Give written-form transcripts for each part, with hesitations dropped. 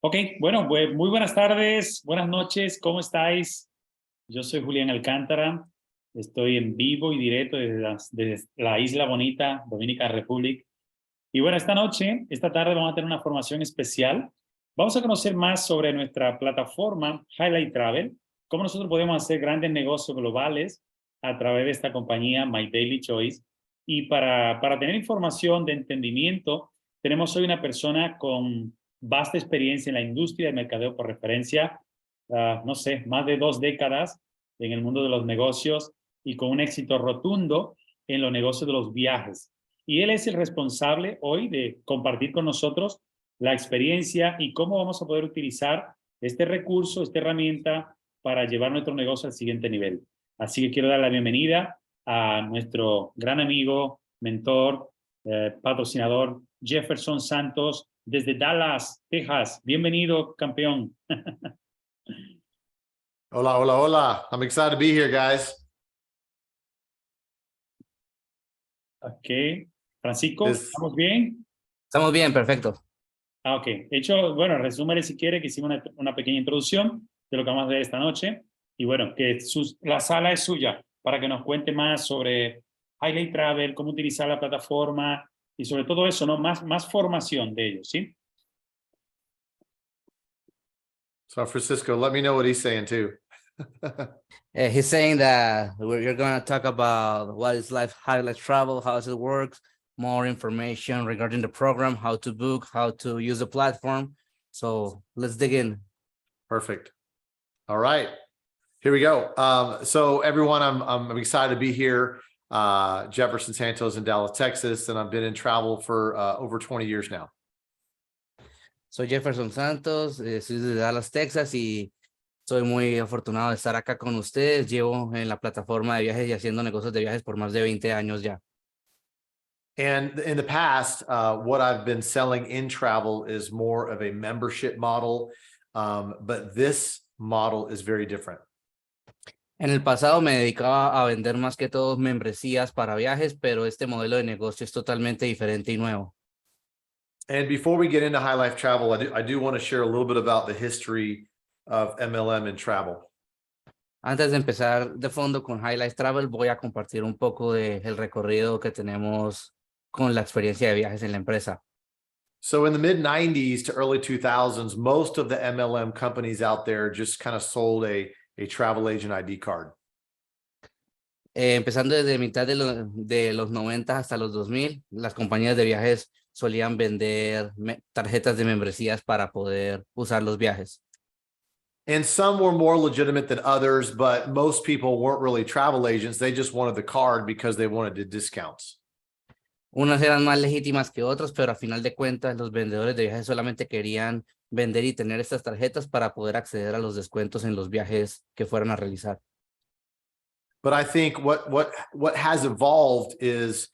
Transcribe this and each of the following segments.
Ok, bueno, pues muy buenas tardes, buenas noches, ¿cómo estáis? Yo soy Julián Alcántara, estoy en vivo y directo desde la isla bonita, Dominica Republic. Y bueno, esta tarde vamos a tener una formación especial. Vamos a conocer más sobre nuestra plataforma Highlight Travel, cómo nosotros podemos hacer grandes negocios globales a través de esta compañía My Daily Choice. Y para tener información de entendimiento, tenemos hoy una persona con vasta experiencia en la industria del mercadeo por referencia, no sé, más de 2 décadas en el mundo de los negocios y con un éxito rotundo en los negocios de los viajes. Y él es el responsable hoy de compartir con nosotros la experiencia y cómo vamos a poder utilizar este recurso, esta herramienta para llevar nuestro negocio al siguiente nivel. Así que quiero dar la bienvenida a nuestro gran amigo, mentor, patrocinador Jefferson Santos desde Dallas, Texas. Bienvenido, campeón. Hola, hola, hola. I'm excited to be here, guys. Ok. Francisco, ¿estamos bien? Estamos bien, perfecto. Ok. De hecho, bueno, resúmele si quiere que hicimos una pequeña introducción de lo que vamos a ver esta noche. Y bueno, que la sala es suya para que nos cuente más sobre Highlight Travel, cómo utilizar la plataforma y sobre todo eso, ¿no? Más formación de ellos, ¿sí? So Francisco, let me know what he's saying too. He's saying that you're going to talk about what is life highlight travel, how it works, more information regarding the program, how to book, how to use the platform. So let's dig in. Perfect. All right, here we go. So everyone, I'm excited to be here. Jefferson Santos in Dallas, Texas, and I've been in travel for over 20 years now. Soy Jefferson Santos, soy de Dallas, Texas, y soy muy afortunado de estar acá con ustedes. Llevo en la plataforma de viajes y haciendo negocios de viajes por más de 20 años ya. And in the past, what I've been selling in travel is more of a membership model, but this model is very different. En el pasado me dedicaba a vender más que todo membresías para viajes, pero este modelo de negocio es totalmente diferente y nuevo. And before we get into High Life Travel, I do want to share a little bit about the history of MLM and travel. Antes de empezar de fondo con Highlight Travel, voy a compartir un poco del recorrido que tenemos con la experiencia de viajes en la empresa. So in the mid 90s to early 2000s, most of the MLM companies out there just kind of sold a travel agent ID card. Empezando desde mitad de los 90 hasta los 2000, las compañías de viajes solían vender tarjetas de membresías para poder usar los viajes. And some were more legitimate than others, but most people weren't really travel agents. They just wanted the card because they wanted the discounts. Unas eran más legítimas que otras, pero a final de cuentas los vendedores de viajes solamente querían vender y tener estas tarjetas para poder acceder a los descuentos en los viajes que fueran a realizar. But I think what has evolved is,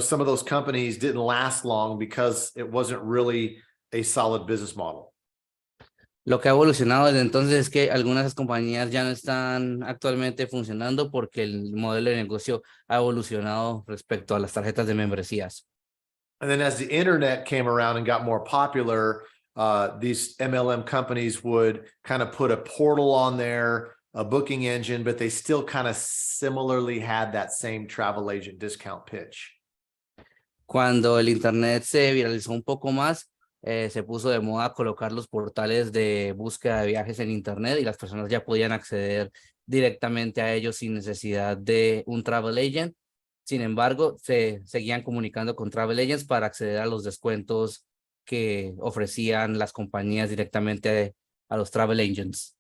some of those companies didn't last long because it wasn't really a solid business model. Lo que ha evolucionado desde entonces es que algunas de esas compañías ya no están actualmente funcionando porque el modelo de negocio ha evolucionado respecto a las tarjetas de membresías. And then as the internet came around and got more popular, these MLM companies would kind of put a portal on there, a booking engine, but they still kind of similarly had that same travel agent discount pitch. Cuando el internet se viralizó un poco más, se puso de moda colocar los portales de búsqueda de viajes en internet y las personas ya podían acceder directamente a ellos sin necesidad de un travel agent. Sin embargo, se seguían comunicando con travel agents para acceder a los descuentos que ofrecían las compañías directamente a los travel agents.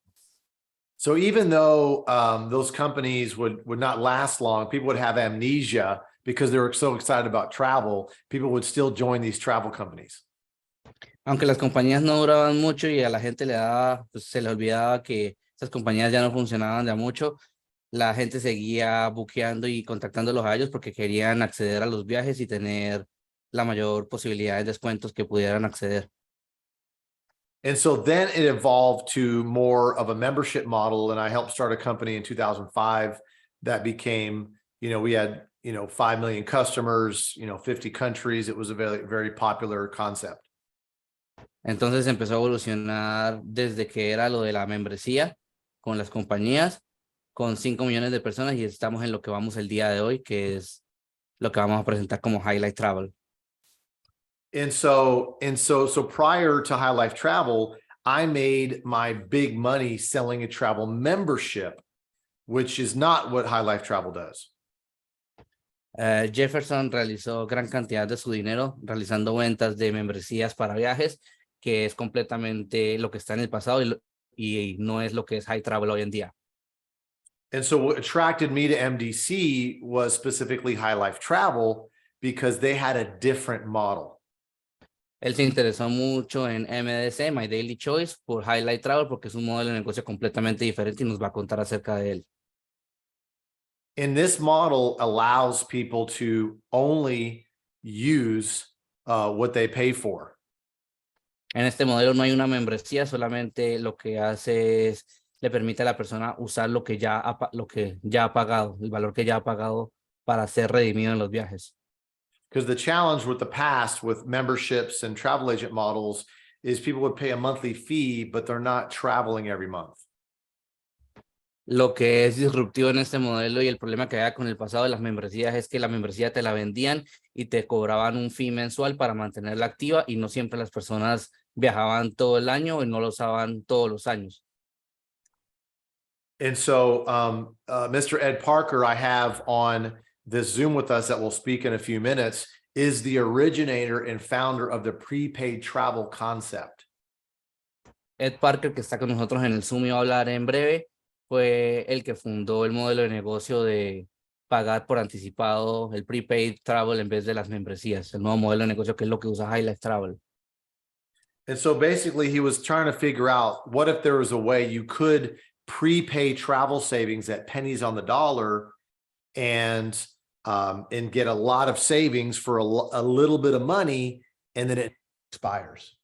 So even though those companies would not last long, people would have amnesia because they were so excited about travel, people would still join these travel companies. Aunque las compañías no duraban mucho y a la gente se le olvidaba que esas compañías ya no funcionaban de a mucho, la gente seguía buqueando y contactándolos a ellos porque querían acceder a los viajes y tener la mayor posibilidad de descuentos que pudieran acceder. And so then it evolved to more of a membership model. And I helped start a company in 2005 that became, we had, 5 million customers, 50 countries. It was a very, very popular concept. Entonces empezó a evolucionar desde que era lo de la membresía con las compañías, con 5 millones de personas y estamos en lo que vamos el día de hoy, que es lo que vamos a presentar como Highlight Travel. So prior to High Life Travel, I made my big money selling a travel membership, which is not what High Life Travel does. Jefferson realizó gran cantidad de su dinero realizando ventas de membresías para viajes, que es completamente lo que está en el pasado y no es lo que es High Travel hoy en día. And so what attracted me to MDC was specifically High Life Travel because they had a different model. Él se interesó mucho en MDC, My Daily Choice, por Highlight Travel, porque es un modelo de negocio completamente diferente y nos va a contar acerca de él. And this model allows people to only use what they pay for. En este modelo no hay una membresía, solamente lo que hace es, le permite a la persona usar lo que ya ha pagado, el valor que ya ha pagado para ser redimido en los viajes. Because the challenge with the past with memberships and travel agent models is people would pay a monthly fee, but they're not traveling every month. Lo que es disruptivo en este modelo y el problema que había con el pasado de las membresías es que la membresía te la vendían y te cobraban un fee mensual para mantenerla activa y no siempre las personas viajaban todo el año y no lo usaban todos los años. And so Mr. Ed Parker, I have on this Zoom with us that will speak in a few minutes, is the originator and founder of the prepaid travel concept. Ed Parker, que está con nosotros en el Zoom y va a hablar en breve, fue el que fundó el modelo de negocio de pagar por anticipado el prepaid travel en vez de las membresías, el nuevo modelo de negocio que es lo que usa Highlight Travel. And so basically he was trying to figure out what if there was a way you could prepay travel savings at pennies on the dollar and get a lot of savings for a little bit of money, and then it expires.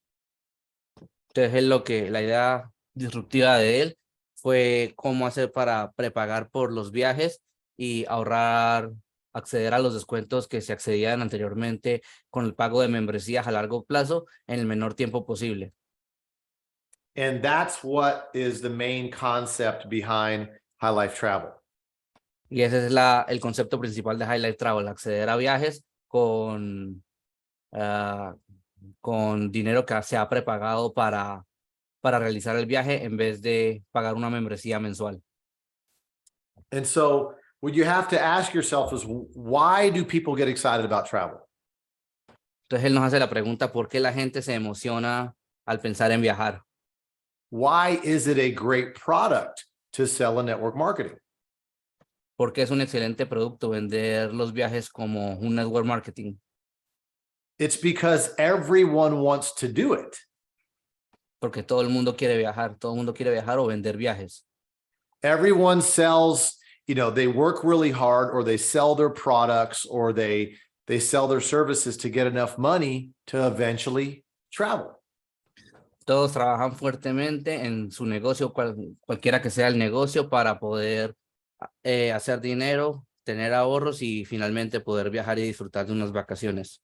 Entonces, la idea disruptiva de él fue cómo hacer para prepagar por los viajes y ahorrar, acceder a los descuentos que se accedían anteriormente con el pago de membresías a largo plazo en el menor tiempo posible. And that's what is the main concept behind High Life Travel. Y ese es el concepto principal de Highlight Travel, acceder a viajes con dinero que se ha prepagado para realizar el viaje en vez de pagar una membresía mensual. And so what you have to ask yourself is, why do people get excited about travel? Entonces él nos hace la pregunta, ¿por qué la gente se emociona al pensar en viajar? Why is it a great product to sell in network marketing? ¿Por qué es un excelente producto vender los viajes como un network marketing? It's because everyone wants to do it. Porque todo el mundo quiere viajar o vender viajes. Everyone sells, they work really hard, or they sell their products, or they sell their services to get enough money to eventually travel. Todos trabajan fuertemente en su negocio, cualquiera que sea el negocio, para poder hacer dinero, tener ahorros y finalmente poder viajar y disfrutar de unas vacaciones.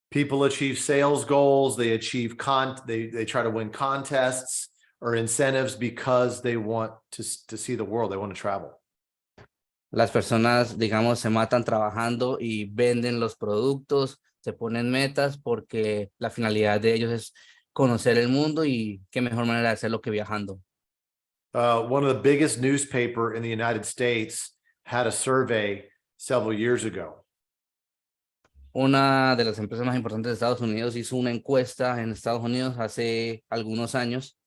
People achieve sales goals, they achieve they try to win contests or incentives because they want to see the world, they want to travel. Las personas, digamos, se matan trabajando y venden los productos, se ponen metas porque la finalidad de ellos es conocer el mundo y qué mejor manera de hacerlo que viajando. One of the biggest newspaper in the United States had a survey several years ago. Una de las empresas más importantes de Estados Unidos hizo una encuesta en Estados Unidos hace algunos años.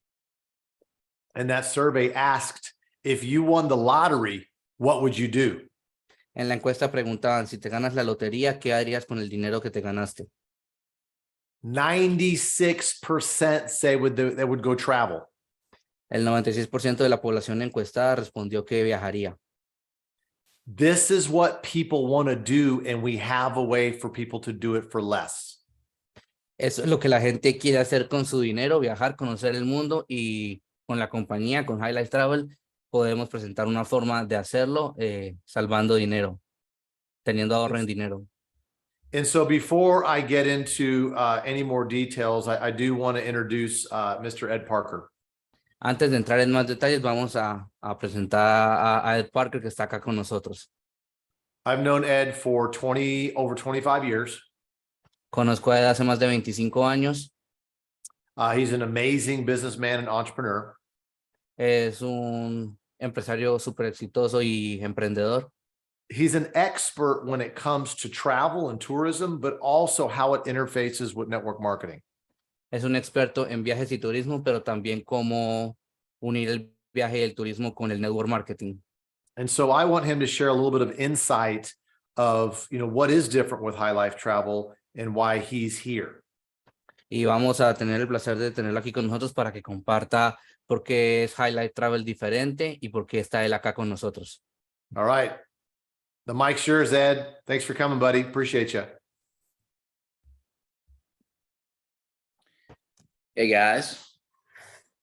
And that survey asked, if you won the lottery, what would you do? En la encuesta preguntaban, si te ganas la lotería, ¿qué harías con el dinero que te ganaste? 96% say they would go travel. El 96% de la población encuestada respondió que viajaría. This is what people want to do, and we have a way for people to do it for less. Eso es lo que la gente quiere hacer con su dinero, viajar, conocer el mundo, y con la compañía, con Highlight Travel, podemos presentar una forma de hacerlo salvando dinero, teniendo ahorro en dinero. And so before I get into any more details, I do want to introduce Mr. Ed Parker. Antes de entrar en más detalles, vamos a presentar a Ed Parker, que está acá con nosotros. I've known Ed for over 25 years. Conozco a Ed hace más de 25 años. He's an amazing businessman and entrepreneur. Es un empresario súper exitoso y emprendedor. He's an expert when it comes to travel and tourism, but also how it interfaces with network marketing. Es un experto en viajes y turismo, pero también cómo unir el viaje y el turismo con el network marketing. And so I want him to share a little bit of insight of, what is different with High Life Travel and why he's here. Y vamos a tener el placer de tenerlo aquí con nosotros para que comparta por qué es High Life Travel diferente y por qué está él acá con nosotros. All right. The mic's yours, Ed. Thanks for coming, buddy. Appreciate you. Hey guys.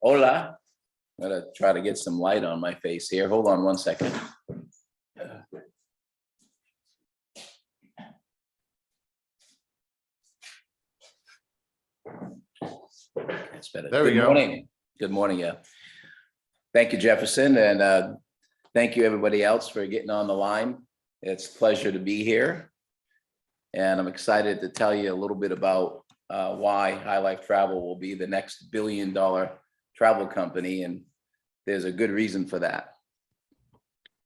Hola. I'm gonna try to get some light on my face here. Hold on one second. That's better. There we Good go. morning. Good morning, yeah. Thank you, Jefferson, and thank you everybody else for getting on the line. It's a pleasure to be here. And I'm excited to tell you a little bit about why High Life Travel will be the next billion-dollar travel company. And there's a good reason for that.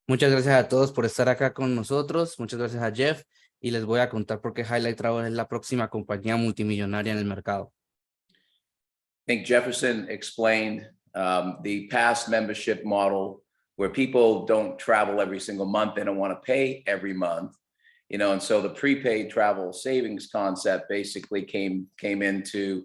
Muchas gracias a todos por estar acá con nosotros. Muchas gracias a Jeff. Y les voy a contar por qué High Life Travel es la próxima compañía multimillonaria en el mercado. I think Jefferson explained the past membership model where people don't travel every single month. They don't want to pay every month, and so the prepaid travel savings concept basically came into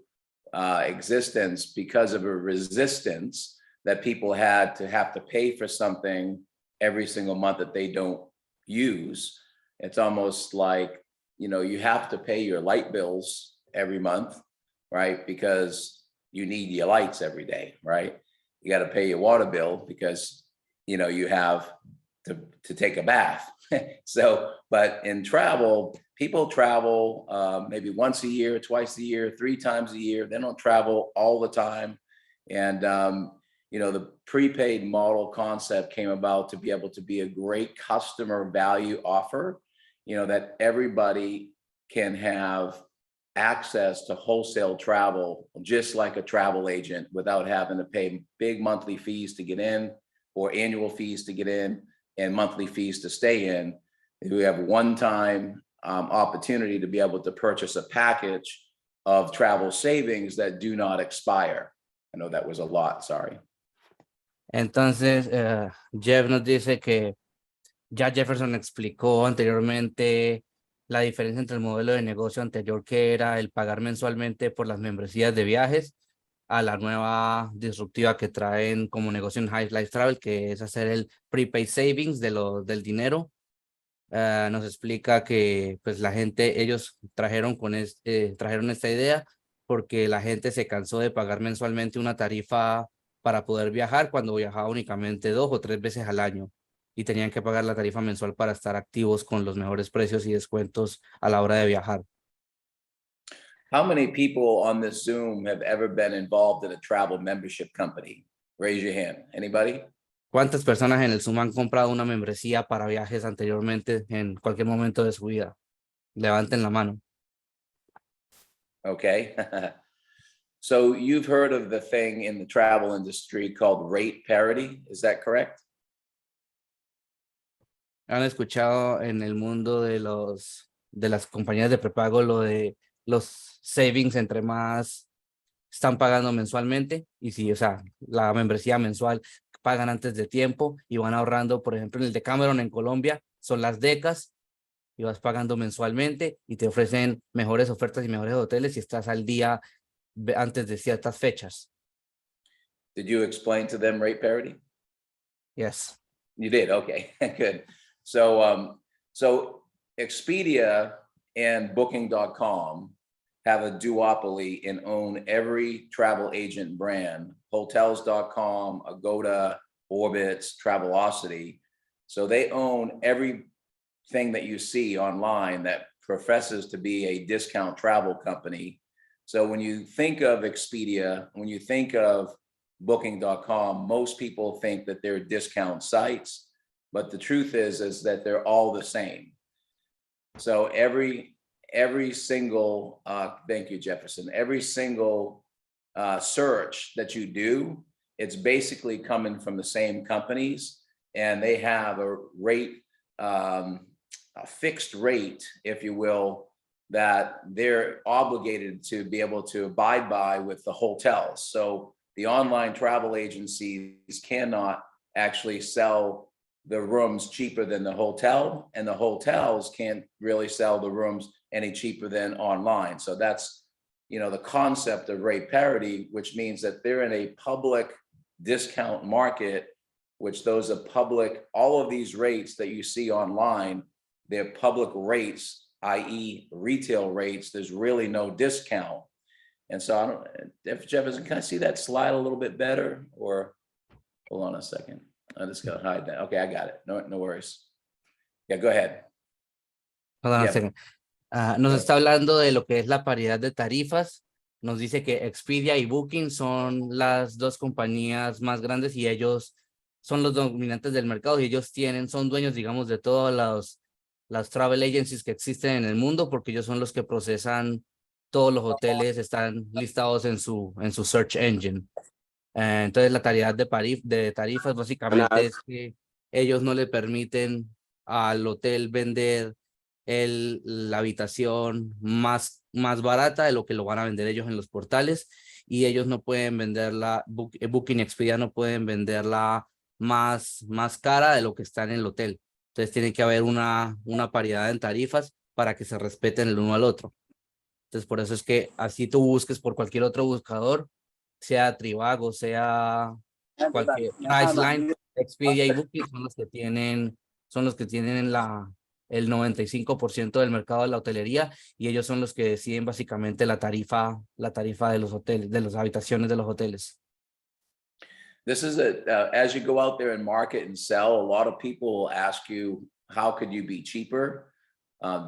existence because of a resistance that people had to have to pay for something every single month that they don't use. It's almost like, you have to pay your light bills every month, right? Because you need your lights every day, right? You got to pay your water bill because, you have to take a bath. So, but in travel, people travel maybe once a year, twice a year, 3 times a year. They don't travel all the time. And, the prepaid model concept came about to be able to be a great customer value offer, that everybody can have access to wholesale travel, just like a travel agent, without having to pay big monthly fees to get in or annual fees to get in and monthly fees to stay in. We have one-time opportunity to be able to purchase a package of travel savings that do not expire. I know that was a lot, sorry. Entonces, Jeff nos dice que ya Jefferson explicó anteriormente la diferencia entre el modelo de negocio anterior, que era el pagar mensualmente por las membresías de viajes, a la nueva disruptiva que traen como negocio en High Life Travel, que es hacer el prepaid savings del dinero. Nos explica que pues ellos trajeron esta idea porque la gente se cansó de pagar mensualmente una tarifa para poder viajar cuando viajaba únicamente 2 o 3 veces al año y tenían que pagar la tarifa mensual para estar activos con los mejores precios y descuentos a la hora de viajar. How many people on this Zoom have ever been involved in a travel membership company? Raise your hand. Anybody? ¿Cuántas personas en el Zoom han comprado una membresía para viajes anteriormente en cualquier momento de su vida? Levanten la mano. Okay. So you've heard of the thing in the travel industry called rate parity. Is that correct? ¿Han escuchado en el mundo de las compañías de prepago lo de los savings entre más están pagando mensualmente? Y sí, o sea, la membresía mensual pagan antes de tiempo y van ahorrando. Por ejemplo, en el de Cameron en Colombia son las decas y vas pagando mensualmente y te ofrecen mejores ofertas y mejores hoteles si estás al día antes de ciertas fechas. Did you explain to them rate parity? Yes. You did. Okay, good. So, so Expedia and Booking.com have a duopoly and own every travel agent brand, Hotels.com, Agoda, Orbitz, Travelocity. So they own everything that you see online that professes to be a discount travel company. So when you think of Expedia, when you think of Booking.com, most people think that they're discount sites, but the truth is that they're all the same. So every single, thank you, Jefferson, every single search that you do, it's basically coming from the same companies, and they have a rate, a fixed rate, if you will, that they're obligated to be able to abide by with the hotels. So the online travel agencies cannot actually sell the rooms cheaper than the hotel, and the hotels can't really sell the rooms any cheaper than online. So that's, you know, the concept of rate parity, which means that they're in a public discount market, which those are public, all of these rates that you see online, they're public rates, i.e. retail rates. There's really no discount. And so I don't, if Jefferson, can I see that slide a little bit better? Or hold on a second. I just gotta hide that. Okay, I got it. No worries. Yeah, go ahead. Hold on a Yeah. second. Nos está hablando de lo que es la paridad de tarifas. Nos dice que Expedia y Booking son las dos compañías más grandes y ellos son los dominantes del mercado y ellos son dueños, digamos, de todas las travel agencies que existen en el mundo, porque ellos son los que procesan todos los hoteles, están listados en su search engine. Entonces la paridad de tarifas básicamente es que ellos no le permiten al hotel vender la habitación más barata de lo que lo van a vender ellos en los portales, y ellos no pueden venderla, Booking y Expedia no pueden venderla más cara de lo que está en el hotel. Entonces tiene que haber una paridad en tarifas para que se respeten el uno al otro. Entonces por eso es que así tú busques por cualquier otro buscador, sea Trivago, sea cualquier Priceline, Expedia y Booking son los que tienen el 95% del mercado de la hotelería, y ellos son los que deciden básicamente la tarifa de los hoteles, de las habitaciones de los hoteles. This is as you go out there and market and sell, a lot of people will ask you, how could you be cheaper?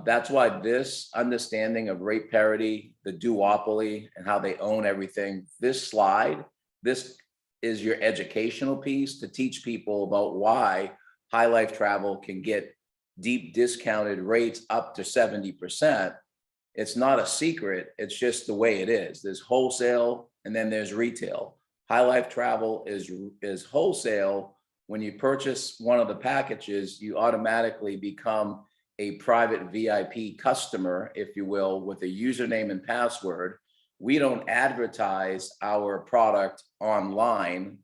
That's why this understanding of rate parity, the duopoly, and how they own everything, this slide, this is your educational piece to teach people about why High Life Travel can get deep discounted rates up to 70%. It's not a secret. It's just the way it is. There's wholesale and then there's retail. High Life Travel is wholesale. When you purchase one of the packages, you automatically become a private VIP customer, if you will, with a username and password. We don't advertise our product online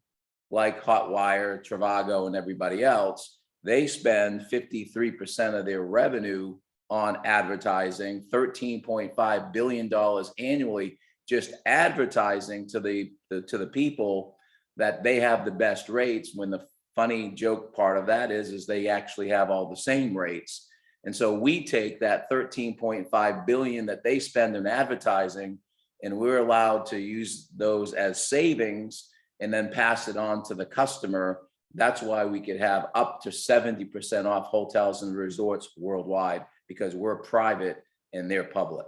like Hotwire, Trivago, and everybody else. They spend 53% of their revenue on advertising, $13.5 billion annually, just advertising to the people that they have the best rates, when the funny joke part of that is they actually have all the same rates. And so we take that 13.5 billion that they spend in advertising, and we're allowed to use those as savings and then pass it on to the customer. That's why we could have up to 70% off hotels and resorts worldwide, because we're private and they're public.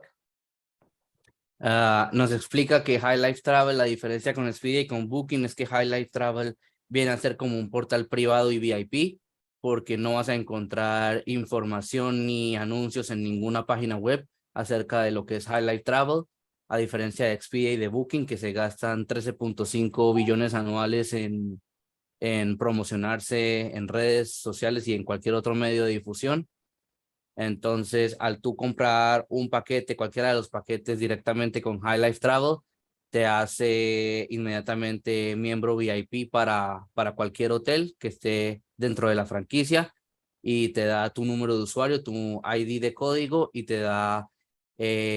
Nos explica que High Life Travel, la diferencia con Expedia y con Booking es que High Life Travel viene a ser como un portal privado y VIP, porque no vas a encontrar información ni anuncios en ninguna página web acerca de lo que es High Life Travel, a diferencia de Expedia y de Booking, que se gastan 13.5 billones anuales en promocionarse en redes sociales y en cualquier otro medio de difusión. Entonces, al tú comprar un paquete, cualquiera de los paquetes directamente con High Life Travel, te hace inmediatamente miembro VIP para cualquier hotel que esté dentro de la franquicia, y te da tu número de usuario, tu ID de código, y te da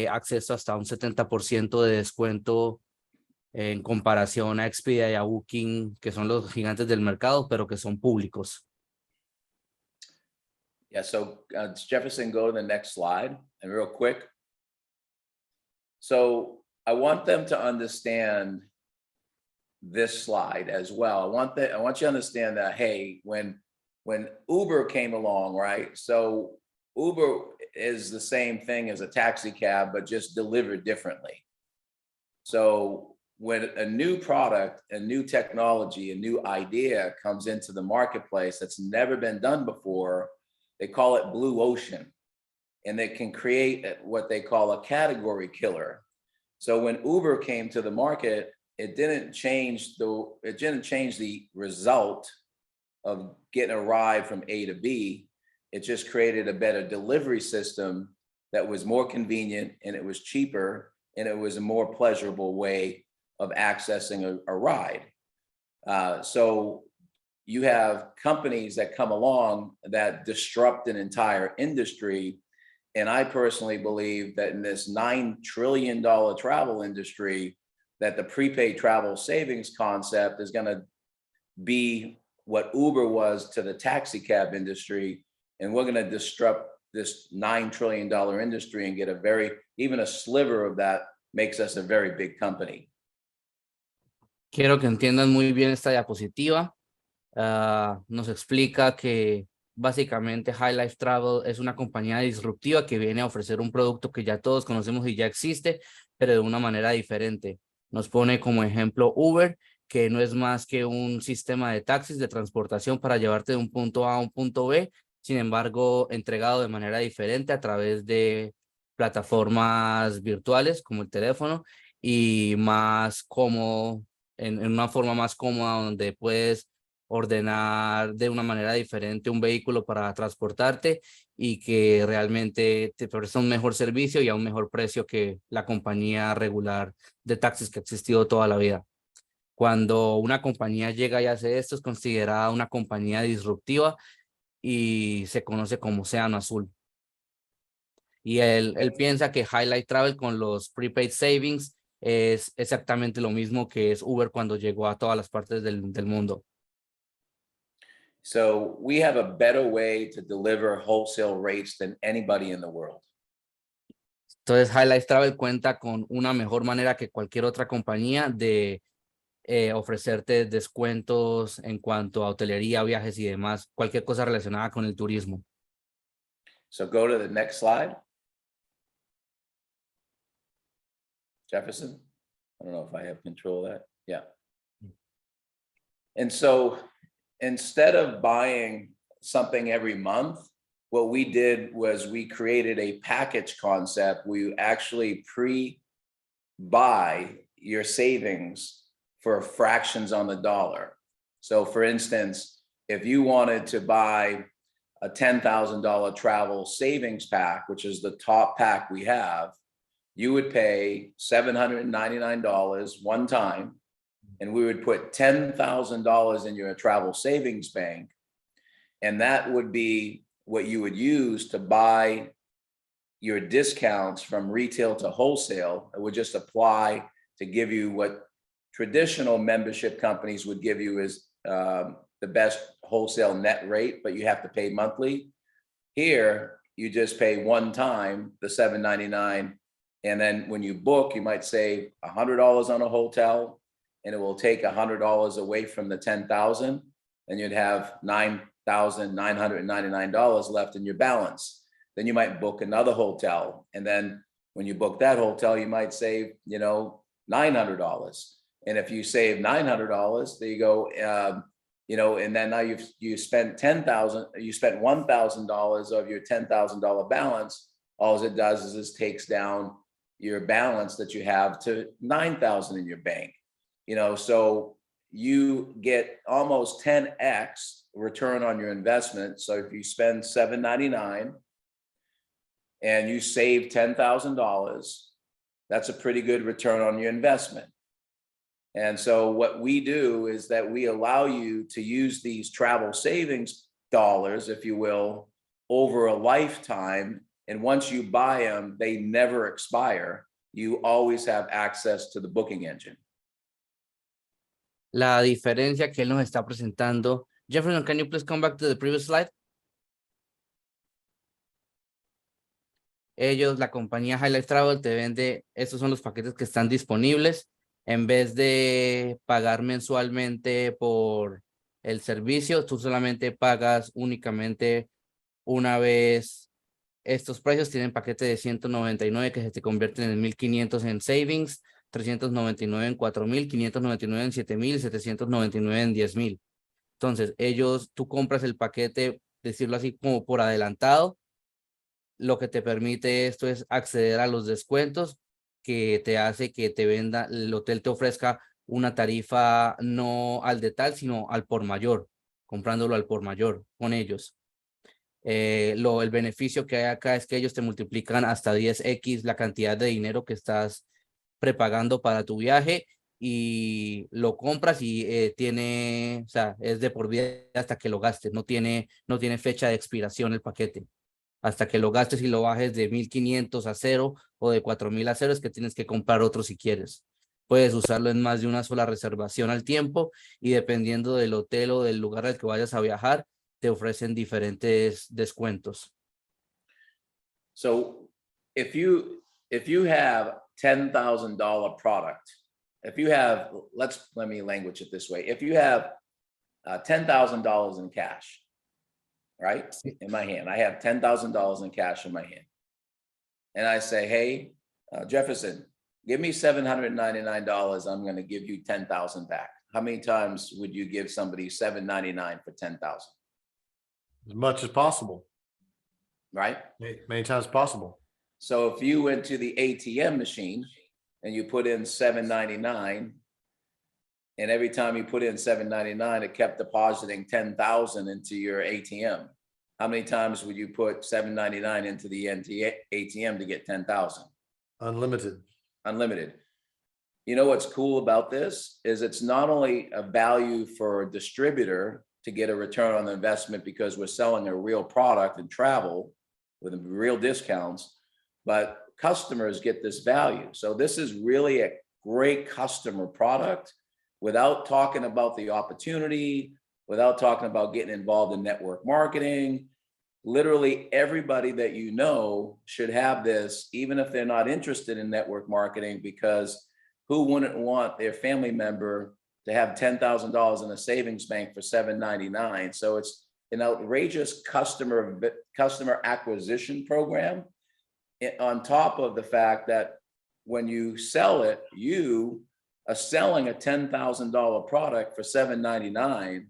acceso hasta un 70% de descuento en comparación a Expedia y a Booking, que son los gigantes del mercado, pero que son públicos. Yeah, so Jefferson, go to the next slide, and real quick. So I want them to understand this slide as well. I want you to understand that, hey, when Uber came along, right? So Uber is the same thing as a taxi cab, but just delivered differently. So when a new product, a new technology, a new idea comes into the marketplace that's never been done before, they call it blue ocean. And it can create what they call a category killer. So when Uber came to the market, it didn't change the result of getting a ride from A to B. It just created a better delivery system that was more convenient, and it was cheaper, and it was a more pleasurable way of accessing a ride. So you have companies that come along that disrupt an entire industry. And I personally believe that in this $9 trillion travel industry, that the prepaid travel savings concept is going to be what Uber was to the taxi cab industry. And we're going to disrupt this $9 trillion industry and get even a sliver of that makes us a very big company. Quiero que entiendan muy bien esta diapositiva. Nos explica que básicamente High Life Travel es una compañía disruptiva que viene a ofrecer un producto que ya todos conocemos y ya existe, pero de una manera diferente. Nos pone como ejemplo Uber, que no es más que un sistema de taxis de transportación para llevarte de un punto A a un punto B, sin embargo, entregado de manera diferente a través de plataformas virtuales como el teléfono y más cómodo, en una forma más cómoda donde puedes ordenar de una manera diferente un vehículo para transportarte y que realmente te presta un mejor servicio y a un mejor precio que la compañía regular de taxis que ha existido toda la vida. Cuando una compañía llega y hace esto, es considerada una compañía disruptiva y se conoce como Océano Azul. Y él piensa que Highlight Travel con los prepaid savings es exactamente lo mismo que es Uber cuando llegó a todas las partes del mundo. So we have a better way to deliver wholesale rates than anybody in the world. Entonces, Highlight Travel cuenta con una mejor manera que cualquier otra compañía de ofrecerte descuentos en cuanto a hotelería, viajes y demás, cualquier cosa relacionada con el turismo. So go to the next slide. Jefferson, I don't know if I have control of that. Yeah. And so instead of buying something every month, what we did was we created a package concept. We actually pre-buy your savings for fractions on the dollar. So for instance, if you wanted to buy a $10,000 travel savings pack, which is the top pack we have, you would pay $799 one time, and we would put $10,000 in your travel savings bank. And that would be what you would use to buy your discounts from retail to wholesale. It would just apply to give you what traditional membership companies would give you is the best wholesale net rate, but you have to pay monthly. Here, you just pay one time, the $799. And then when you book, you might save $100 on a hotel, and it will take $100 away from the $10,000, and you'd have $9,999 left in your balance. Then you might book another hotel, and then when you book that hotel, you might save, $900. And if you save $900, there you go. And then now you spent $10,000. You spent $1,000 of your $10,000 balance. All it does is this takes down your balance that you have to $9,000 in your bank. So you get almost 10x return on your investment. So if you spend $799 and you save $10,000, that's a pretty good return on your investment. And so what we do is that we allow you to use these travel savings dollars, if you will, over a lifetime. And once you buy them, they never expire. You always have access to the booking engine. La diferencia que él nos está presentando. Jefferson, can you please come back to the previous slide? La compañía Highlight Travel te vende, estos son los paquetes que están disponibles. En vez de pagar mensualmente por el servicio, tú solamente pagas únicamente una vez estos precios tienen paquete de 199 que se te convierten en 1,500 en savings, 399 en 4,000, 599 en 7,000, 799 en 10,000. Entonces, tú compras el paquete, decirlo así, como por adelantado. Lo que te permite esto es acceder a los descuentos que te hace que el hotel te ofrezca una tarifa no al de tal, sino al por mayor, comprándolo al por mayor con ellos. El beneficio que hay acá es que ellos te multiplican hasta 10x la cantidad de dinero que estás prepagando para tu viaje y lo compras y o sea, es de por vida hasta que lo gastes, no tiene fecha de expiración el paquete. Hasta que lo gastes y lo bajes de 1,500 a 0 o de 4,000 a 0 es que tienes que comprar otro si quieres. Puedes usarlo en más de una sola reservación al tiempo y dependiendo del hotel o del lugar al que vayas a viajar, te ofrecen diferentes descuentos. So if you have $10,000 product, if you have, let me language it this way. If you have $10,000 in cash, right? In my hand, I have $10,000 in cash in my hand. And I say, hey, Jefferson, give me $799. I'm going to give you 10,000 back. How many times would you give somebody $799 for 10,000? As much as possible. Right? Many times possible. So if you went to the ATM machine and you put in $799, and every time you put in $799, it kept depositing 10,000 into your ATM. How many times would you put $799 into the ATM to get 10,000? Unlimited. Unlimited. You know what's cool about this is it's not only a value for a distributor to get a return on the investment because we're selling a real product and travel with real discounts, but customers get this value. So this is really a great customer product without talking about the opportunity, without talking about getting involved in network marketing. Literally everybody that you know should have this, even if they're not interested in network marketing, because who wouldn't want their family member to have $10,000 in a savings bank for $799? So it's an outrageous customer acquisition program, on top of the fact that when you sell it, you are selling a $10,000 product for $799,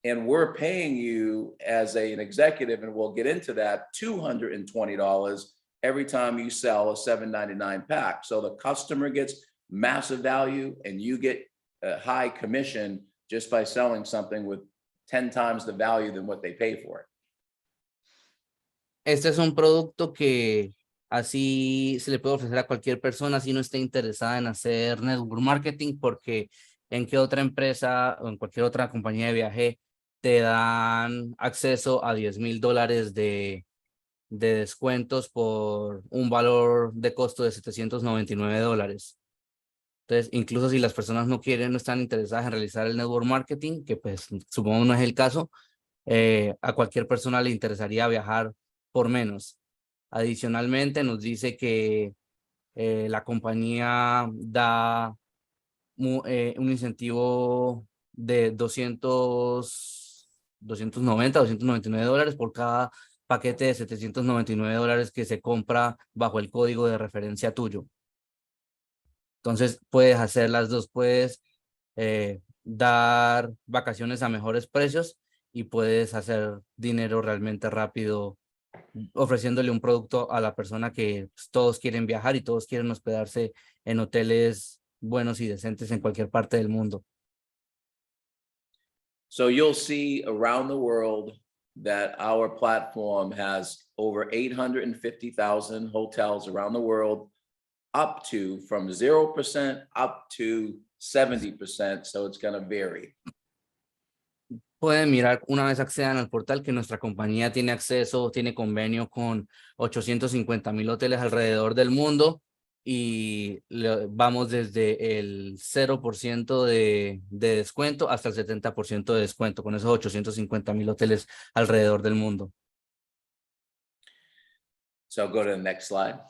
and we're paying you as an executive, and we'll get into that, $220 every time you sell a $799 pack. So the customer gets massive value, and you get a high commission just by selling something with 10 times the value than what they pay for it. Este es un producto que así se le puede ofrecer a cualquier persona si no esté interesada en hacer network marketing, porque en qué otra empresa o en cualquier otra compañía de viaje te dan acceso a $10,000 de descuentos por un valor de costo de $799. Entonces, incluso si las personas no están interesadas en realizar el network marketing, que pues supongo no es el caso, a cualquier persona le interesaría viajar por menos. Adicionalmente, nos dice que la compañía da un incentivo de $299 por cada paquete de $799 que se compra bajo el código de referencia tuyo. Entonces, puedes hacer las dos, puedes dar vacaciones a mejores precios y puedes hacer dinero realmente rápido ofreciéndole un producto a la persona que pues, todos quieren viajar y todos quieren hospedarse en hoteles buenos y decentes en cualquier parte del mundo. So you'll see around the world that our platform has over 850,000 hotels around the world, up to from 0% up to 70%. So it's going to vary. Pueden mirar una vez accedan al portal que nuestra compañía tiene convenio con 850,000 hoteles alrededor del mundo y vamos desde el 0% de descuento hasta el 70% de descuento con esos 850,000 hoteles alrededor del mundo. So go to the next slide.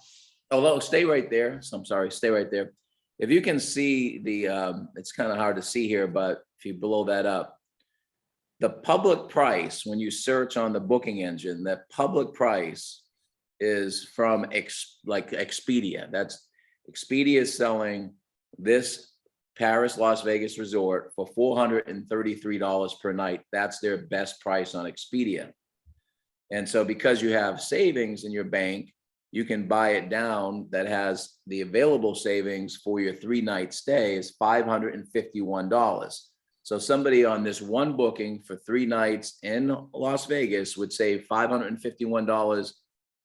Although stay right there. So I'm sorry, stay right there. If you can see it's kind of hard to see here, but if you blow that up, the public price, when you search on the booking engine, that public price is from Expedia. Expedia is selling this Paris Las Vegas resort for $433 per night. That's their best price on Expedia. And so because you have savings in your bank, you can buy it down. That has the available savings for your 3-night stay is $551. So somebody on this one booking for 3 nights in Las Vegas would save $551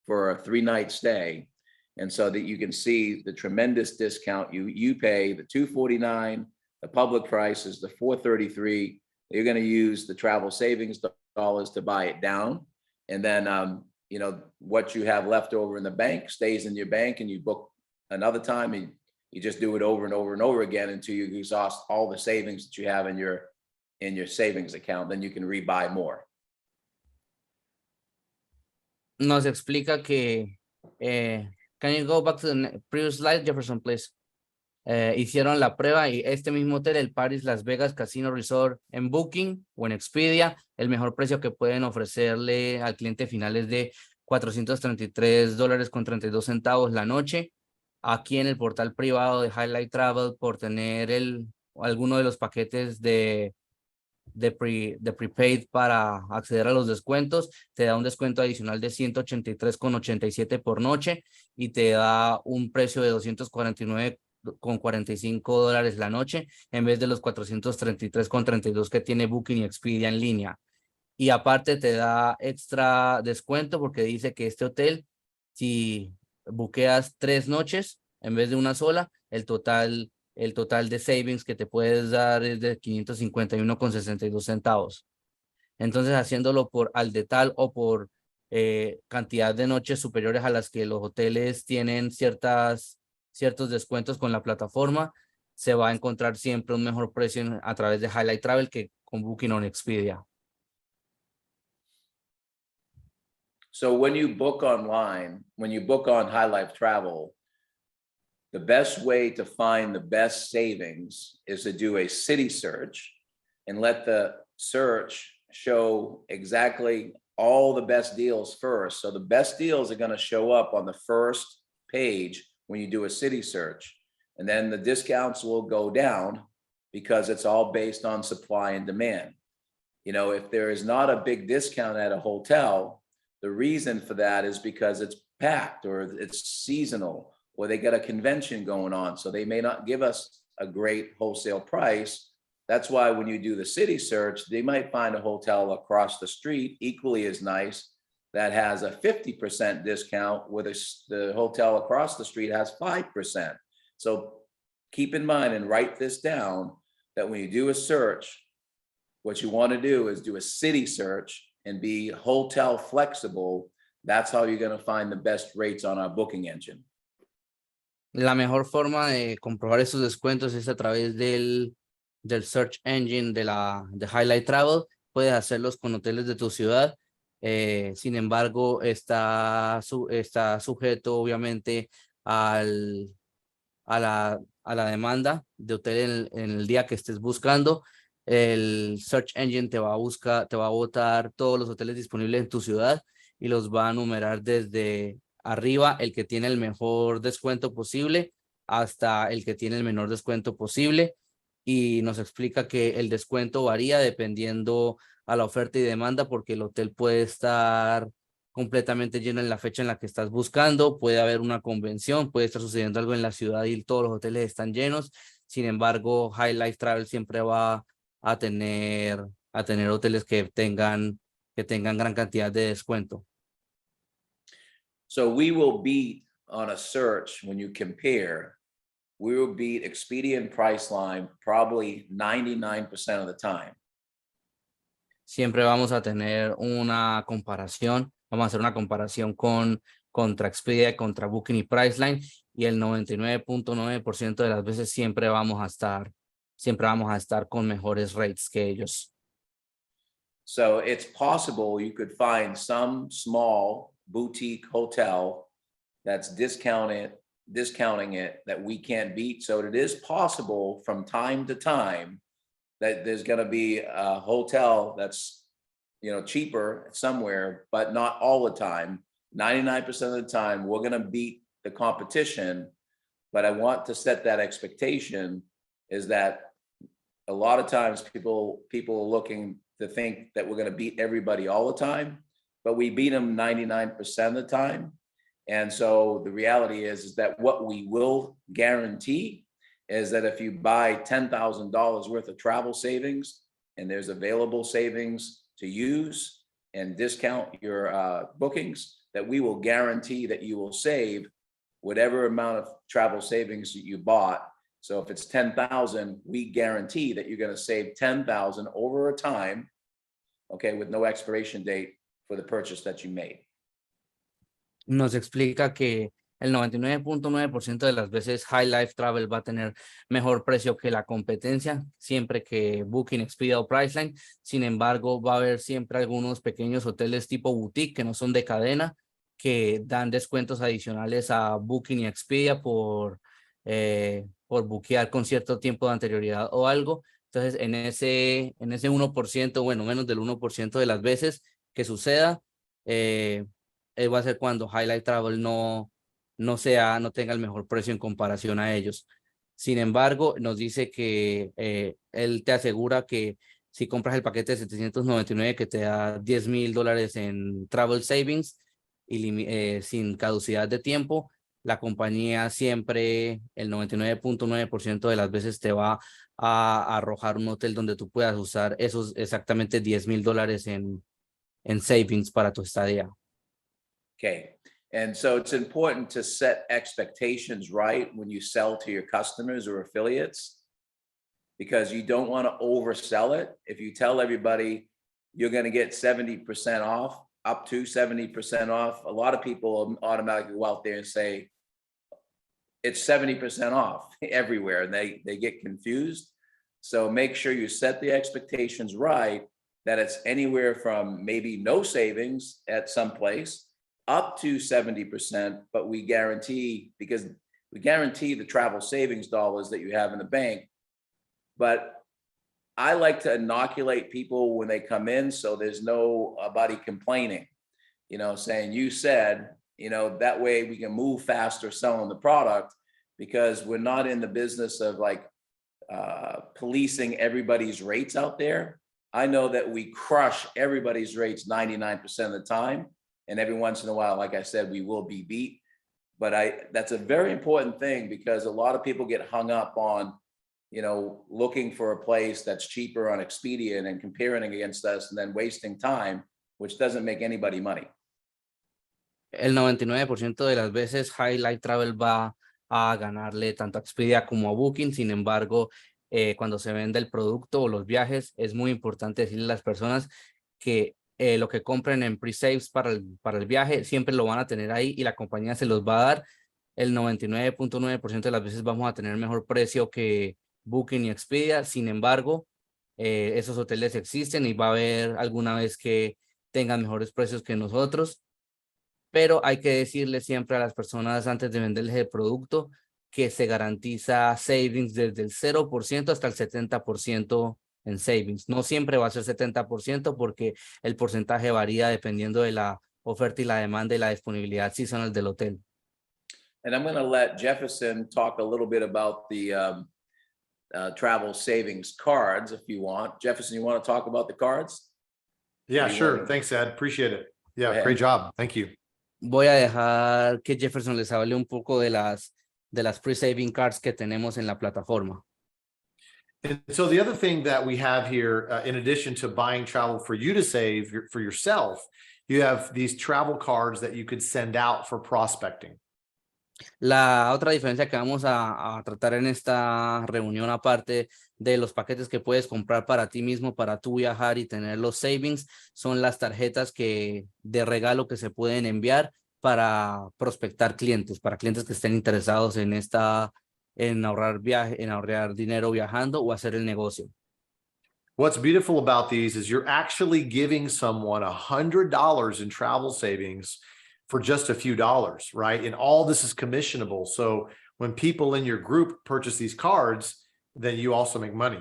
for a 3-night stay. And so that you can see the tremendous discount. You pay the $249, the public price is the $433. You're going to use the travel savings dollars to buy it down. And then, you know, what you have left over in the bank stays in your bank, and you book another time, and you just do it over and over and over again until you exhaust all the savings that you have in your savings account. Then you can rebuy more. Nos explica que, can you go back to the previous slide, Jefferson, please? Hicieron la prueba y este mismo hotel, el Paris Las Vegas Casino Resort, en Booking o en Expedia, el mejor precio que pueden ofrecerle al cliente final es de $433.32 la noche. Aquí en el portal privado de Highlight Travel, por tener alguno de los paquetes de prepaid para acceder a los descuentos, te da un descuento adicional de $183.87 por noche y te da un precio de $249.45 la noche en vez de los $433.32 que tiene Booking y Expedia en línea. Y aparte te da extra descuento porque dice que este hotel, si buqueas 3 noches en vez de una sola, el total de savings que te puedes dar es de $551.62. Entonces, haciéndolo por al detal o por cantidad de noches superiores a las que los hoteles tienen ciertos descuentos con la plataforma, se va a encontrar siempre un mejor precio a través de Highlight Travel que con Booking o Expedia. So when you book online, when you book on Highlight Travel, the best way to find the best savings is to do a city search and let the search show exactly all the best deals first. So the best deals are going to show up on the first page when you do a city search. And then the discounts will go down because it's all based on supply and demand. You know, if there is not a big discount at a hotel, the reason for that is because it's packed or it's seasonal or they got a convention going on. So they may not give us a great wholesale price. That's why when you do the city search, they might find a hotel across the street equally as nice that has a 50% discount where the hotel across the street has 5%. So keep in mind and write this down that when you do a search, what you want to do is do a city search and be hotel flexible. That's how you're going to find the best rates on our booking engine. La mejor forma de comprobar esos descuentos es a través del search engine de Highlight Travel. Puedes hacerlos con hoteles de tu ciudad. Sin embargo, está sujeto obviamente a la demanda de hotel en el día que estés buscando. El search engine te va a botar todos los hoteles disponibles en tu ciudad y los va a numerar desde arriba el que tiene el mejor descuento posible hasta el que tiene el menor descuento posible, y nos explica que el descuento varía dependiendo a la oferta y demanda porque el hotel puede estar completamente lleno en la fecha en la que estás buscando, puede haber una convención, puede estar sucediendo algo en la ciudad y todos los hoteles están llenos. Sin embargo, Highlight Travel siempre va a tener hoteles que tengan gran cantidad de descuento. So we will beat on a search when you compare, we will beat Expedia and Priceline probably 99% of the time. Siempre vamos a tener una comparación, vamos a hacer una comparación contra Expedia, contra Booking y Priceline, y el 99.9% de las veces siempre vamos a estar con mejores rates que ellos. So it's possible you could find some small boutique hotel that's discounting it that we can't beat. So it is possible from time to time that there's going to be a hotel that's, you know, cheaper somewhere, but not all the time. 99% of the time, we're going to beat the competition. But I want to set that expectation is that a lot of times people are looking to think that we're going to beat everybody all the time, but we beat them 99% of the time. And so the reality is that what we will guarantee is that if you buy $10,000 worth of travel savings and there's available savings to use and discount your bookings, that we will guarantee that you will save whatever amount of travel savings you bought. So if it's 10,000, we guarantee that you're going to save 10,000 over a time, okay, with no expiration date for the purchase that you made. Nos explica que el 99.9% de las veces High Life Travel va a tener mejor precio que la competencia, siempre que Booking, Expedia o Priceline. Sin embargo, va a haber siempre algunos pequeños hoteles tipo boutique que no son de cadena, que dan descuentos adicionales a Booking y Expedia por buquear con cierto tiempo de anterioridad o algo. Entonces, en ese 1%, bueno, menos del 1% de las veces que suceda, va a ser cuando Highlight Travel no tenga el mejor precio en comparación a ellos. Sin embargo, nos dice que él te asegura que si compras el paquete de 799 que te da $10,000 en travel savings y sin caducidad de tiempo, la compañía siempre, el 99.9% de las veces te va a arrojar un hotel donde tú puedas usar esos exactamente $10,000 en savings para tu estadía. Okay. And so it's important to set expectations right when you sell to your customers or affiliates, because you don't want to oversell it. If you tell everybody you're going to get 70% off, up to 70% off, a lot of people automatically go out there and say, it's 70% off everywhere, and they get confused. So make sure you set the expectations right, that it's anywhere from maybe no savings at some place up to 70%, but we guarantee, because we guarantee the travel savings dollars that you have in the bank. But I like to inoculate people when they come in, so there's nobody complaining, saying you said, that way we can move faster selling the product, because we're not in the business of policing everybody's rates out there. I know that we crush everybody's rates 99% of the time. And every once in a while, like I said, we will be beat. But that's a very important thing, because a lot of people get hung up on, looking for a place that's cheaper on Expedia and then comparing against us and then wasting time, which doesn't make anybody money. El 99% de las veces High Life Travel va a ganarle tanto a Expedia como a Booking. Sin embargo, cuando se vende el producto o los viajes, es muy importante decirle a las personas que lo que compren en pre-saves para el viaje siempre lo van a tener ahí y la compañía se los va a dar. El 99.9% de las veces vamos a tener mejor precio que Booking y Expedia. Sin embargo, esos hoteles existen y va a haber alguna vez que tengan mejores precios que nosotros, pero hay que decirle siempre a las personas antes de venderles el producto que se garantiza savings desde el 0% hasta el 70% en savings. No siempre va a ser 70% porque el porcentaje varía dependiendo de la oferta y la demanda y la disponibilidad seasonal del hotel. And I'm going to let Jefferson talk a little bit about the travel savings cards if you want. Jefferson, you want to talk about the cards? Yeah, sure. Thanks, Ed. Appreciate it. Yeah, great job. Thank you. Voy a dejar que Jefferson les hable un poco de las pre-saving cards que tenemos en la plataforma. And so the other thing that we have here, in addition to buying travel for you to save for yourself, you have these travel cards that you could send out for prospecting. La otra diferencia que vamos a tratar en esta reunión, aparte de los paquetes que puedes comprar para ti mismo, para tú viajar y tener los savings, son las tarjetas de regalo que se pueden enviar para prospectar clientes, para clientes que estén interesados en ahorrar dinero viajando o hacer el negocio. What's beautiful about these is you're actually giving someone $100 in travel savings for just a few dollars, right? And all this is commissionable. So when people in your group purchase these cards, then you also make money.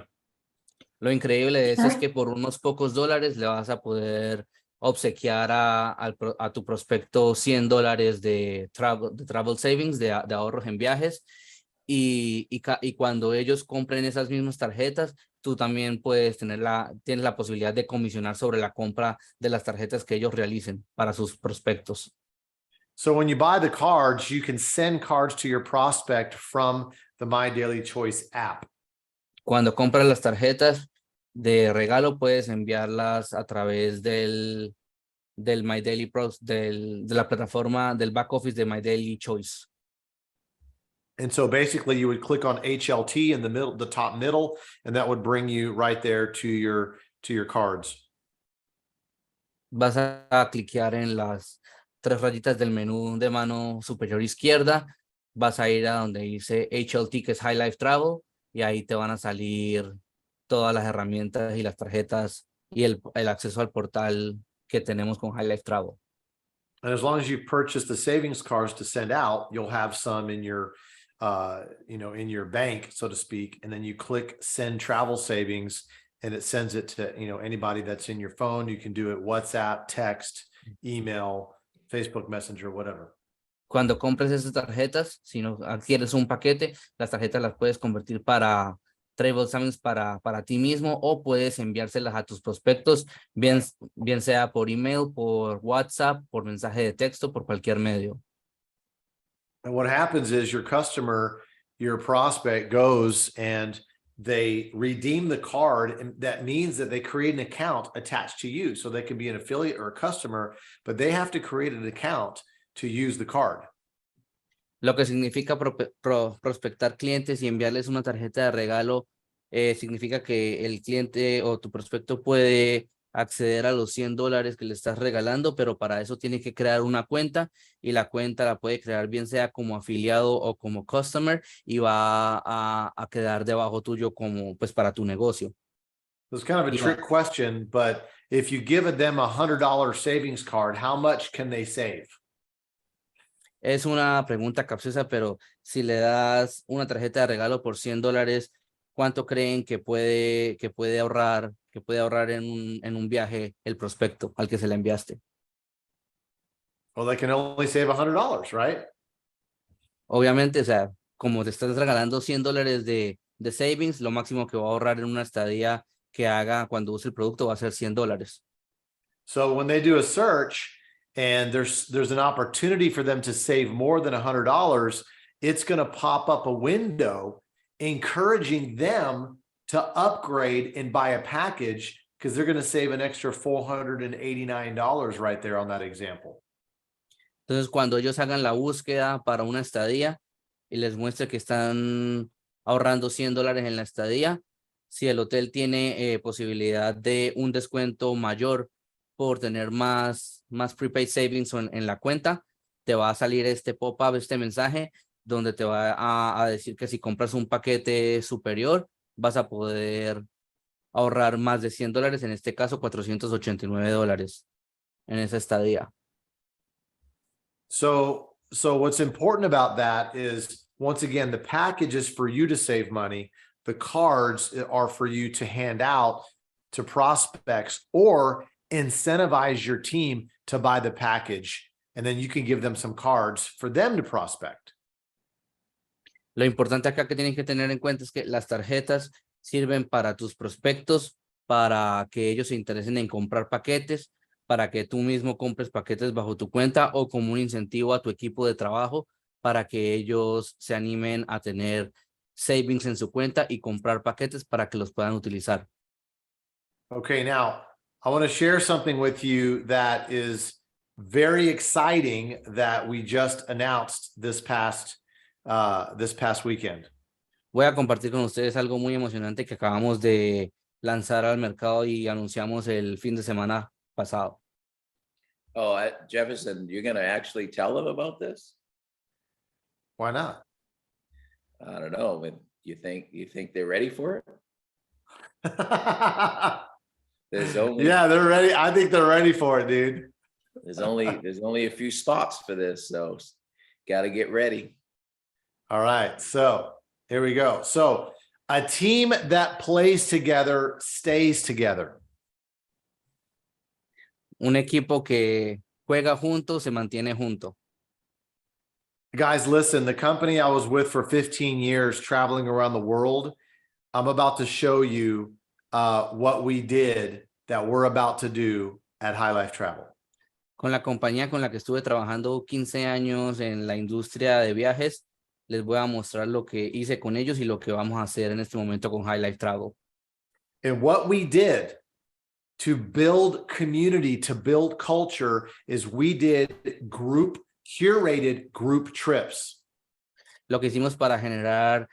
Lo increíble de eso es que por unos pocos dólares le vas a poder obsequiar a tu prospecto $100 de travel savings, de ahorros en viajes. Y cuando ellos compren esas mismas tarjetas, tú también puedes tienes la posibilidad de comisionar sobre la compra de las tarjetas que ellos realicen para sus prospectos. So when you buy the cards, you can send cards to your prospect from the My Daily Choice app. Cuando compras las tarjetas de regalo, puedes enviarlas a través del My Daily Pros, de la plataforma del back office de My Daily Choice. And so basically you would click on HLT in the middle, the top middle, and that would bring you right there to your cards. Vas a cliquear en las 3 rayitas del menú de mano superior izquierda, vas a ir a donde dice HLT, que es High Life Travel, y ahí te van a salir todas las herramientas y las tarjetas y el acceso al portal que tenemos con High Life Travel. And as long as you purchase the savings cards to send out, you'll have some in your, in your bank, so to speak. And then you click Send Travel Savings, and it sends it to, anybody that's in your phone. You can do it WhatsApp, text, email, Facebook Messenger, whatever. Cuando compres esas tarjetas, si no adquieres un paquete, las tarjetas las puedes convertir para travel savings para ti mismo, o puedes enviárselas a tus prospectos, bien sea por email, por WhatsApp, por mensaje de texto, por cualquier medio. And what happens is your prospect goes and they redeem the card, and that means that they create an account attached to you. So they can be an affiliate or a customer, but they have to create an account to use the card. Lo que significa prospectar clientes y enviarles una tarjeta de regalo, significa que el cliente o tu prospecto puede acceder a los $100 que le estás regalando, pero para eso tiene que crear una cuenta, y la cuenta la puede crear bien sea como afiliado o como customer, y va a quedar debajo tuyo como pues para tu negocio. It's kind of a trick question, but if you give them $100 savings card, how much can they save? Es una pregunta capciosa, pero si le das una tarjeta de regalo por $100, ¿cuánto creen que puede ahorrar en un viaje el prospecto al que se le enviaste? Well, they can only save $100, right? Obviamente, o sea, como te estás regalando $100 de savings, lo máximo que va a ahorrar en una estadía que haga cuando use el producto va a ser $100. So when they do a search and there's an opportunity for them to save more than $100, it's going to pop up a window encouraging them to upgrade and buy a package, because they're going to save an extra $489 right there on that example. Entonces, cuando ellos hagan la búsqueda para una estadía y les muestre que están ahorrando $100 en la estadía, si el hotel tiene posibilidad de un descuento mayor por tener más prepaid savings en la cuenta, te va a salir este pop-up, este mensaje, donde te va a decir que si compras un paquete superior, vas a poder ahorrar más de $100, en este caso $489 en esa estadía. So what's important about that is, once again, the package is for you to save money. The cards are for you to hand out to prospects or incentivize your team to buy the package. And then you can give them some cards for them to prospect. Lo importante acá que tienen que tener en cuenta es que las tarjetas sirven para tus prospectos, para que ellos se interesen en comprar paquetes, para que tú mismo compres paquetes bajo tu cuenta, o como un incentivo a tu equipo de trabajo para que ellos se animen a tener savings en su cuenta y comprar paquetes para que los puedan utilizar. Okay, now I want to share something with you that is very exciting that we just announced this past weekend. Voy a compartir con ustedes algo muy emocionante que acabamos de lanzar al mercado y anunciamos el fin de semana pasado. Oh, Jefferson, you're going to actually tell them about this? Why not? I don't know. But you think they're ready for it? Yeah, they're ready. I think they're ready for it, dude. There's only a few spots for this, so got to get ready. All right, so here we go. So a team that plays together stays together. Un equipo que juega junto se mantiene junto. Guys, listen, the company I was with for 15 years traveling around the world, I'm about to show you what we did that we're about to do at High Life Travel. Con la compañía con la que estuve trabajando 15 años en la industria de viajes, les voy a mostrar lo que hice con ellos y lo que vamos a hacer en este momento con High Life Travel. And what we did to build community, to build culture, is we did curated group trips. Lo que hicimos para generar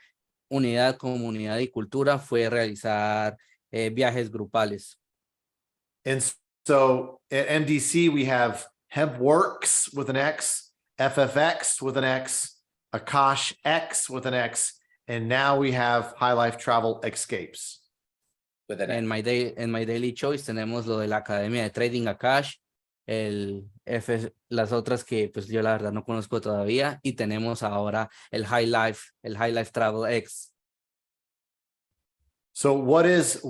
unidad, comunidad y cultura fue realizar viajes grupales. And so at MDC, we have HempWorks with an X, FFX with an X, Akash X with an X, and now we have High Life Travel Escapes. En My Daily Choice tenemos lo de la Academia de Trading Akash, las otras que pues yo la verdad no conozco todavía, y tenemos ahora el High Life Travel X. So what is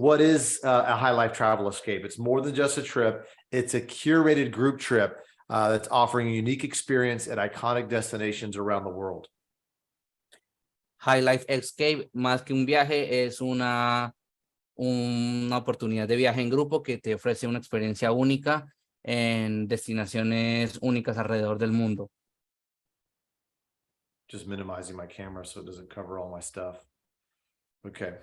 a High Life Travel Escape? It's more than just a trip. It's a curated group trip that's offering a unique experience at iconic destinations around the world. High Life Escape, más que un viaje, es una oportunidad de viaje en grupo que te ofrece una experiencia única en destinaciones únicas alrededor del mundo. Just minimizing my camera so it doesn't cover all my stuff. Okay.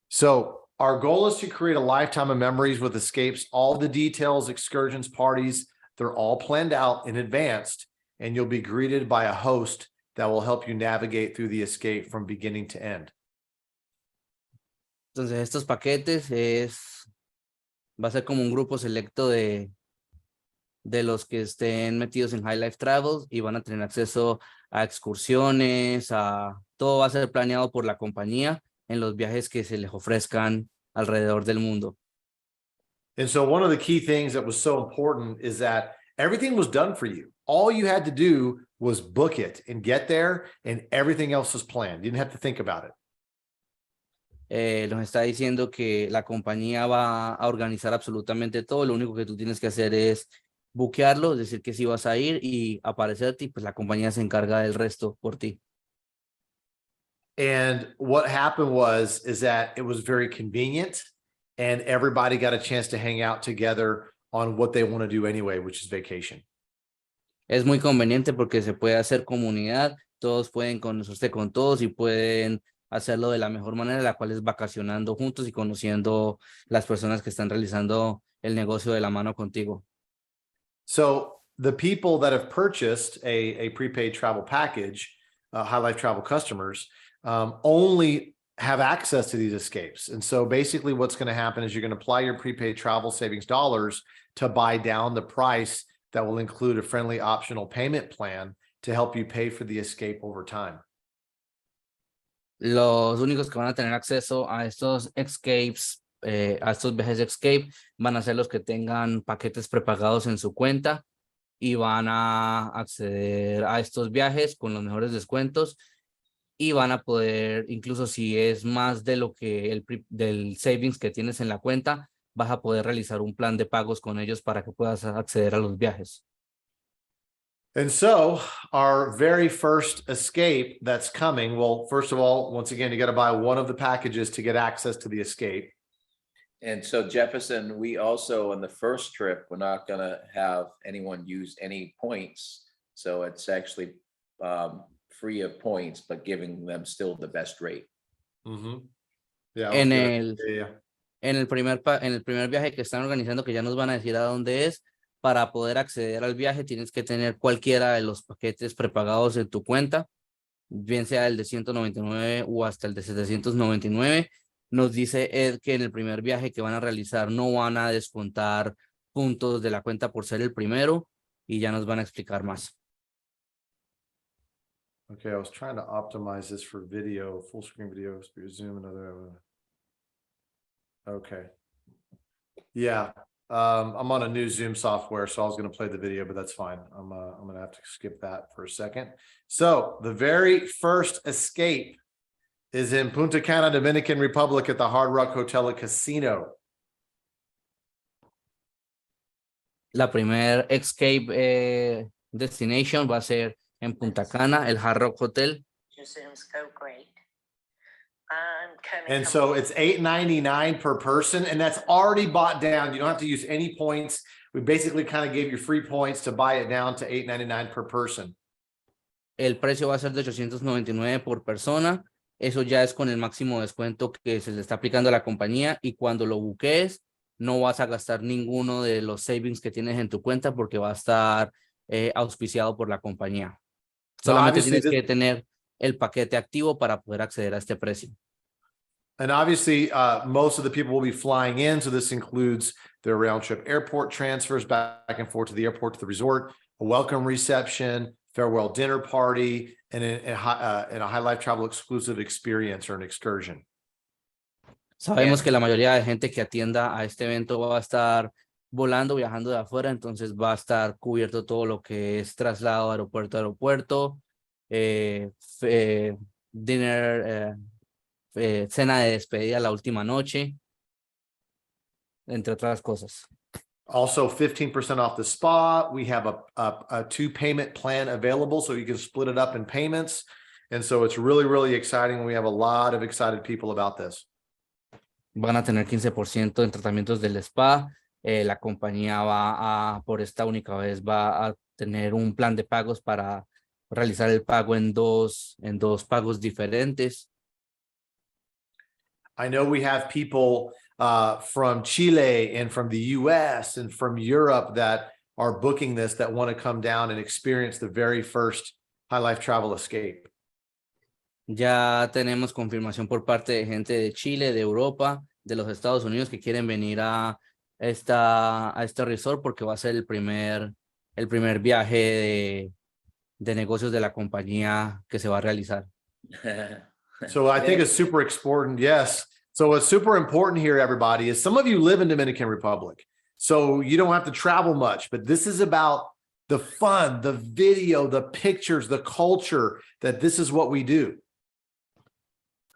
So our goal is to create a lifetime of memories with escapes. All the details, excursions, parties, they're all planned out in advance, and you'll be greeted by a host that will help you navigate through the escape from beginning to end. Entonces estos paquetes va a ser como un grupo selecto de los que estén metidos en High Life Travel y van a tener acceso a excursiones, todo va a ser planeado por la compañía en los viajes que se les ofrezcan alrededor del mundo. And so one of the key things that was so important is that everything was done for you. All you had to do was book it and get there, and everything else was planned. You didn't have to think about it. Nos está diciendo que la compañía va a organizar absolutamente todo. Lo único que tú tienes que hacer es buquearlo, es decir que sí vas a ir y aparecerte, y pues la compañía se encarga del resto por ti. And what happened is that it was very convenient, and everybody got a chance to hang out together on what they want to do anyway, which is vacation. Es muy conveniente porque se puede hacer comunidad, todos pueden conocerse con todos y pueden hacerlo de la mejor manera, la cual es vacacionando juntos y conociendo las personas que están realizando el negocio de la mano contigo. So the people that have purchased a prepaid travel package, High Life Travel customers, only have access to these escapes. And so basically what's going to happen is you're going to apply your prepaid travel savings dollars to buy down the price that will include a friendly optional payment plan to help you pay for the escape over time. Los únicos que van a tener acceso a estos escapes, a estos viajes de escape, van a ser los que tengan paquetes prepagados en su cuenta y van a acceder a estos viajes con los mejores descuentos, y van a poder, incluso si es más de lo que del savings que tienes en la cuenta, vas a poder realizar un plan de pagos con ellos para que puedas acceder a los viajes. And so our very first escape that's coming, well, first of all, once again, you got to buy one of the packages to get access to the escape. And so Jefferson, we also, on the first trip, we're not going to have anyone use any points. So it's actually free of points, but giving them still the best rate. Mm-hmm. Yeah. En el primer viaje que están organizando, que ya nos van a decir a dónde es, para poder acceder al viaje tienes que tener cualquiera de los paquetes prepagados en tu cuenta, bien sea el de 199 o hasta el de 799. Nos dice Ed que en el primer viaje que van a realizar no van a descontar puntos de la cuenta por ser el primero, y ya nos van a explicar más. Okay, I was trying to optimize this for video, full screen video, Zoom, another. Okay. Yeah. I'm on a new Zoom software, so I was going to play the video, but that's fine. I'm going to have to skip that for a second. So the very first escape is in Punta Cana, Dominican Republic, at the Hard Rock Hotel and Casino. La primer escape destination va a ser en Punta Cana, el Hard Rock Hotel. And so it's $8.99 per person, and that's already bought down. You don't have to use any points. We basically kind of gave you free points to buy it down to $8.99 per person. El precio va a ser de $899 por persona. Eso ya es con el máximo descuento que se le está aplicando a la compañía, y cuando lo buques no vas a gastar ninguno de los savings que tienes en tu cuenta porque va a estar auspiciado por la compañía. Solamente tienes que tener el paquete activo para poder acceder a este precio. And obviously, most of the people will be flying in, so this includes their round-trip airport transfers back and forth to the airport to the resort, a welcome reception, farewell dinner party, and a High Life Travel exclusive experience or an excursion. Sabemos que la mayoría de gente que atienda a este evento va a estar volando, viajando de afuera, entonces va a estar cubierto todo lo que es traslado aeropuerto a aeropuerto, dinner, cena de despedida la última noche, entre otras cosas. Also, 15% off the spa. We have a 2-payment plan available, so you can split it up in payments. And so it's really, really exciting. We have a lot of excited people about this. Van a tener 15% en tratamientos del spa. La compañía por esta única vez va a tener un plan de pagos para realizar el pago en dos pagos diferentes. I know we have people from Chile and from the US and from Europe that are booking this, that want to come down and experience the very first High Life Travel escape. Ya tenemos confirmación por parte de gente de Chile, de Europa, de los Estados Unidos que quieren venir a este resort porque va a ser el primer viaje de negocios de la compañía que se va a realizar. So I think it's super important. Yes. So what's super important here, everybody, is some of you live in Dominican Republic, so you don't have to travel much, but this is about the fun, the video, the pictures, the culture, that this is what we do.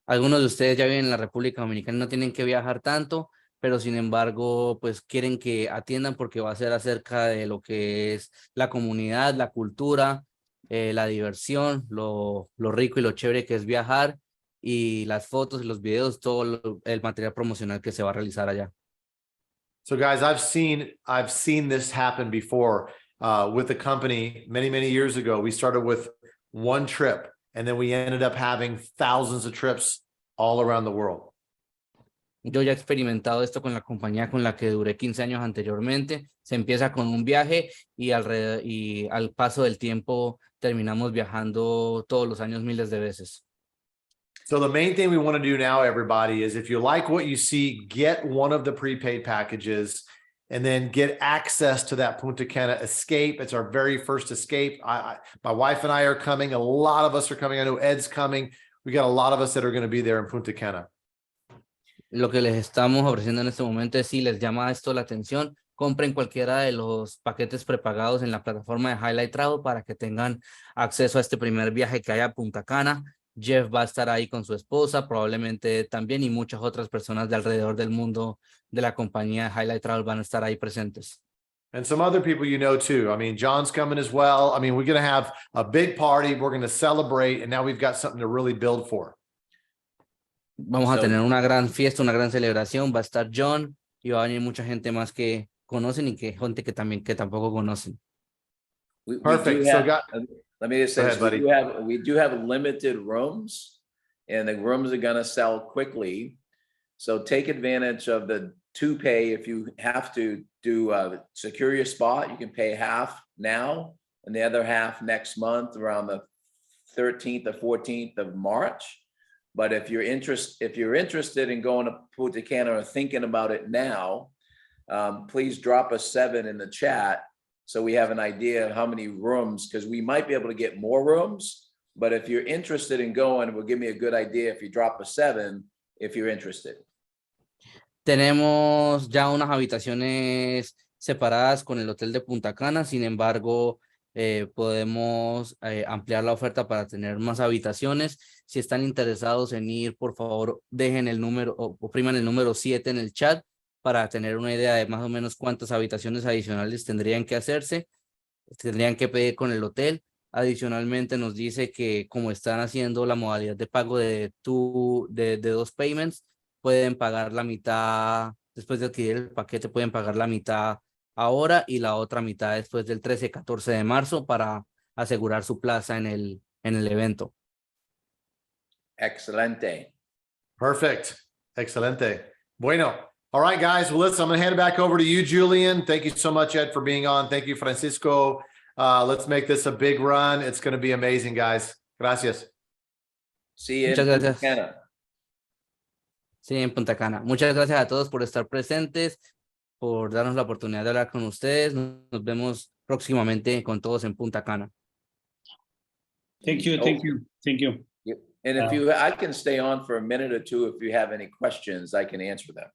Algunos de ustedes ya viven en la República Dominicana y no tienen que viajar tanto, pero sin embargo, pues quieren que atiendan porque va a ser acerca de lo que es la comunidad, la cultura, la diversión, lo rico y lo chévere que es viajar, y las fotos y los videos, todo el material promocional que se va a realizar allá. So guys, I've seen this happen before with the company many, many years ago. We started with one trip, and then we ended up having thousands of trips all around the world. Yo ya he experimentado esto con la compañía con la que duré 15 años anteriormente. Se empieza con un viaje y al paso del tiempo terminamos viajando todos los años miles de veces. So the main thing we want to do now, everybody, is if you like what you see, get one of the prepaid packages and then get access to that Punta Cana escape. It's our very first escape. My wife and I are coming. A lot of us are coming. I know Ed's coming. We got a lot of us that are going to be there in Punta Cana. Lo que les estamos ofreciendo en este momento es, si les llama esto la atención, compren cualquiera de los paquetes prepagados en la plataforma de Highlight Travel para que tengan acceso a este primer viaje que hay a Punta Cana. Jeff va a estar ahí con su esposa, probablemente también, y muchas otras personas de alrededor del mundo de la compañía Highlight Travel van a estar ahí presentes. And some other people you know too. I mean, John's coming as well. I mean, we're going to have a big party. We're going to celebrate, and now we've got something to really build for. Vamos a tener una gran fiesta, una gran celebración. Va a estar John y va a venir mucha gente más que conocen y que gente que tampoco conocen. Perfect. Let me just say, ahead, buddy. we do have limited rooms, and the rooms are going to sell quickly. So take advantage of the 2-pay. If you have to secure your spot, you can pay half now and the other half next month around the 13th or 14th of March. But if you're interested in going to Punta Cana or thinking about it now, please drop a 7 in the chat so we have an idea of how many rooms, because we might be able to get more rooms. But if you're interested in going, it will give me a good idea if you drop a 7 if you're interested. Tenemos ya unas habitaciones separadas con el hotel de Punta Cana. Sin embargo, podemos ampliar la oferta para tener más habitaciones. Si están interesados en ir, por favor, dejen el número o opriman el número 7 en el chat para tener una idea de más o menos cuántas habitaciones adicionales tendrían que hacerse, tendrían que pedir con el hotel. Adicionalmente nos dice que como están haciendo la modalidad de pago de 2 payments, pueden pagar la mitad, después de adquirir el paquete, pueden pagar la mitad ahora y la otra mitad después del 13-14 de marzo para asegurar su plaza en el evento. Excelente. Perfect. Excelente. Bueno. All right, guys. Well, listen, I'm going to hand it back over to you, Julian. Thank you so much, Ed, for being on. Thank you, Francisco. Let's make this a big run. It's going to be amazing, guys. Gracias. See you Muchas in Punta gracias. Cana. Sí, en Punta Cana. Muchas gracias a todos por estar presentes, por darnos la oportunidad de hablar con ustedes. Nos vemos próximamente con todos en Punta Cana. Thank you, thank you, thank you. And if I can stay on for a minute or two, if you have any questions, I can answer them.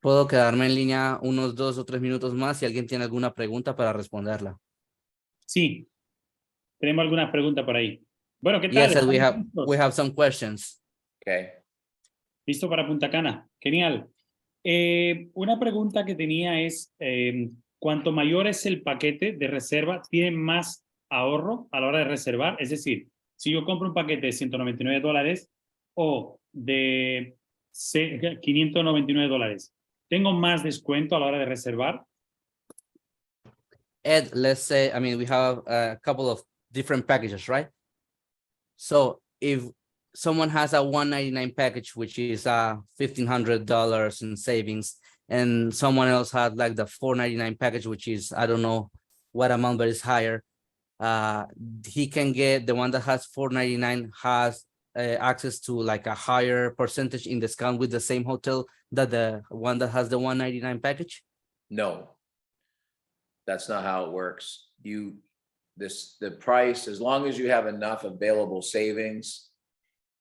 Puedo quedarme en línea unos 2 o 3 minutos más si alguien tiene alguna pregunta para responderla. Sí, tenemos algunas preguntas por ahí. Bueno, ¿qué tal? Yes, we ¿Estamos listos? have some questions. Okay. Listo para Punta Cana. Genial. Una pregunta que tenía es, cuanto mayor es el paquete de reserva, ¿tiene más ahorro a la hora de reservar? Es decir, si yo compro un paquete de $199 o de $599, ¿tengo más descuento a la hora de reservar? Ed, let's say, I mean, we have a couple of different packages, right? So if someone has a $199 package, which is $1,500 in savings, and someone else had like the $499 package, which is, I don't know what amount, but it's higher, he can get, the one that has $499 has access to like a higher percentage in discount with the same hotel that the one that has the $199 package? No, that's not how it works. The price, as long as you have enough available savings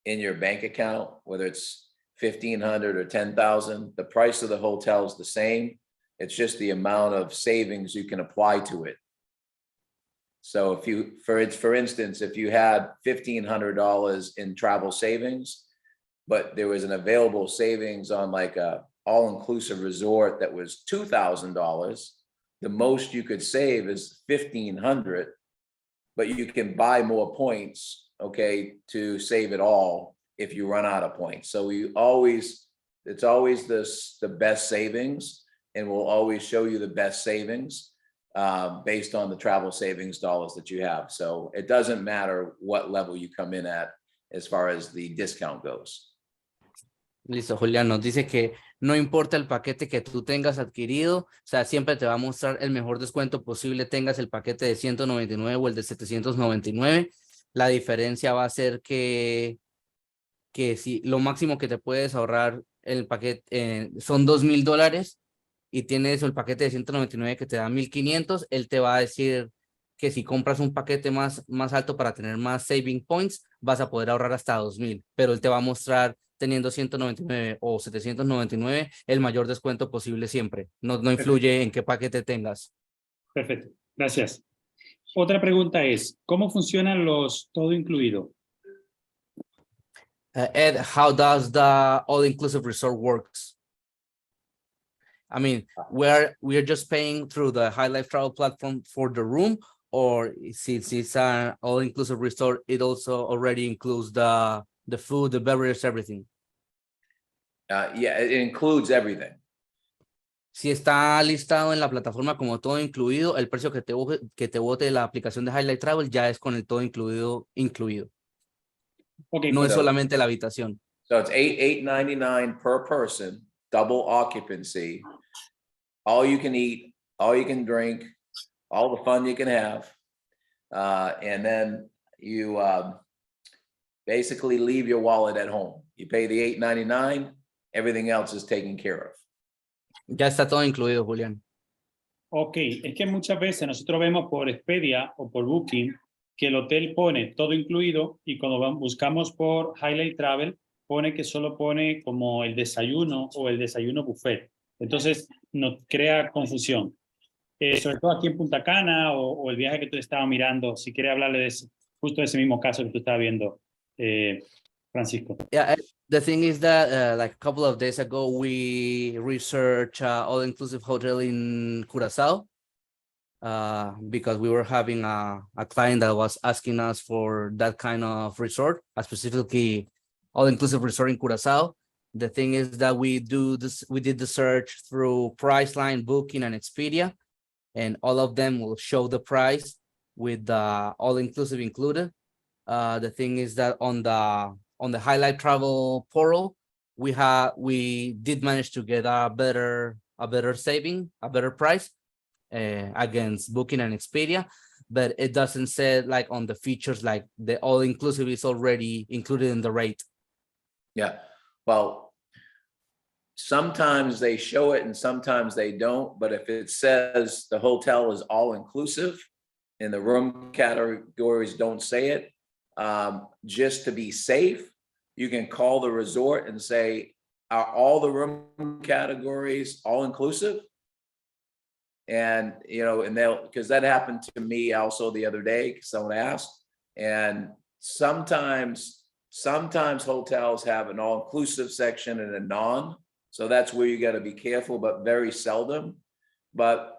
in your bank account, whether it's 1,500 or 10,000, the price of the hotel is the same. It's just the amount of savings you can apply to it. So if you, for instance, if you had $1,500 in travel savings, but there was an available savings on like a all-inclusive resort that was $2,000, the most you could save is $1,500, but you can buy more points, okay, to save it all if you run out of points. So it's always the best savings, and we'll always show you the best savings based on the travel savings dollars that you have. So it doesn't matter what level you come in at as far as the discount goes. Listo, Julián, nos dice que no importa el paquete que tú tengas adquirido, o sea, siempre te va a mostrar el mejor descuento posible, tengas el paquete de 199 o el de 799. La diferencia va a ser que si lo máximo que te puedes ahorrar el paquete son $2,000 y tienes el paquete de 199 que te da 1,500, él te va a decir que si compras un paquete más alto para tener más saving points, vas a poder ahorrar hasta 2,000, pero él te va a mostrar teniendo 199 o 799 el mayor descuento posible siempre. No influye en qué paquete tengas. Perfecto, gracias. Otra pregunta es, ¿cómo funcionan los todo incluido? Ed, how does the all-inclusive resort works? I mean, we're just paying through the High Life Travel platform for the room, or since it's an all-inclusive resort, it also already includes the food, the beverages, everything. Yeah, it includes everything. Si está listado en la plataforma como todo incluido, el precio que te bote la aplicación de High Life Travel ya es con el todo incluido. Okay, No pues, es solamente la habitación. So it's $899 per person, double occupancy, all you can eat, all you can drink, all the fun you can have. And then you basically leave your wallet at home. You pay the $899, everything else is taken care of. Ya está todo incluido, Julián. Ok, es que muchas veces nosotros vemos por Expedia o por Booking que el hotel pone todo incluido y cuando buscamos por Highlight Travel pone que solo pone como el desayuno o el desayuno buffet. Entonces nos crea confusión. Sobre todo aquí en Punta Cana o el viaje que tú estabas mirando, si quieres hablarle de justo de ese mismo caso que tú estabas viendo, Francisco. Yeah, the thing is that like a couple of days ago, we researched all-inclusive hotel in Curacao because we were having a client that was asking us for that kind of resort, specifically all-inclusive resort in Curacao. The thing is that we did the search through Priceline, Booking, and Expedia, and all of them will show the price with the all-inclusive included. The thing is that on the Highlight Travel portal, we did manage to get a better price against Booking and Expedia, but it doesn't say like on the features like the all-inclusive is already included in the rate. Yeah, well, sometimes they show it and sometimes they don't, but if it says the hotel is all-inclusive and the room categories don't say it, just to be safe, you can call the resort and say, are all the room categories all-inclusive? And, and because that happened to me also the other day, someone asked, and sometimes hotels have an all-inclusive section and a non, so that's where you got to be careful, but very seldom. But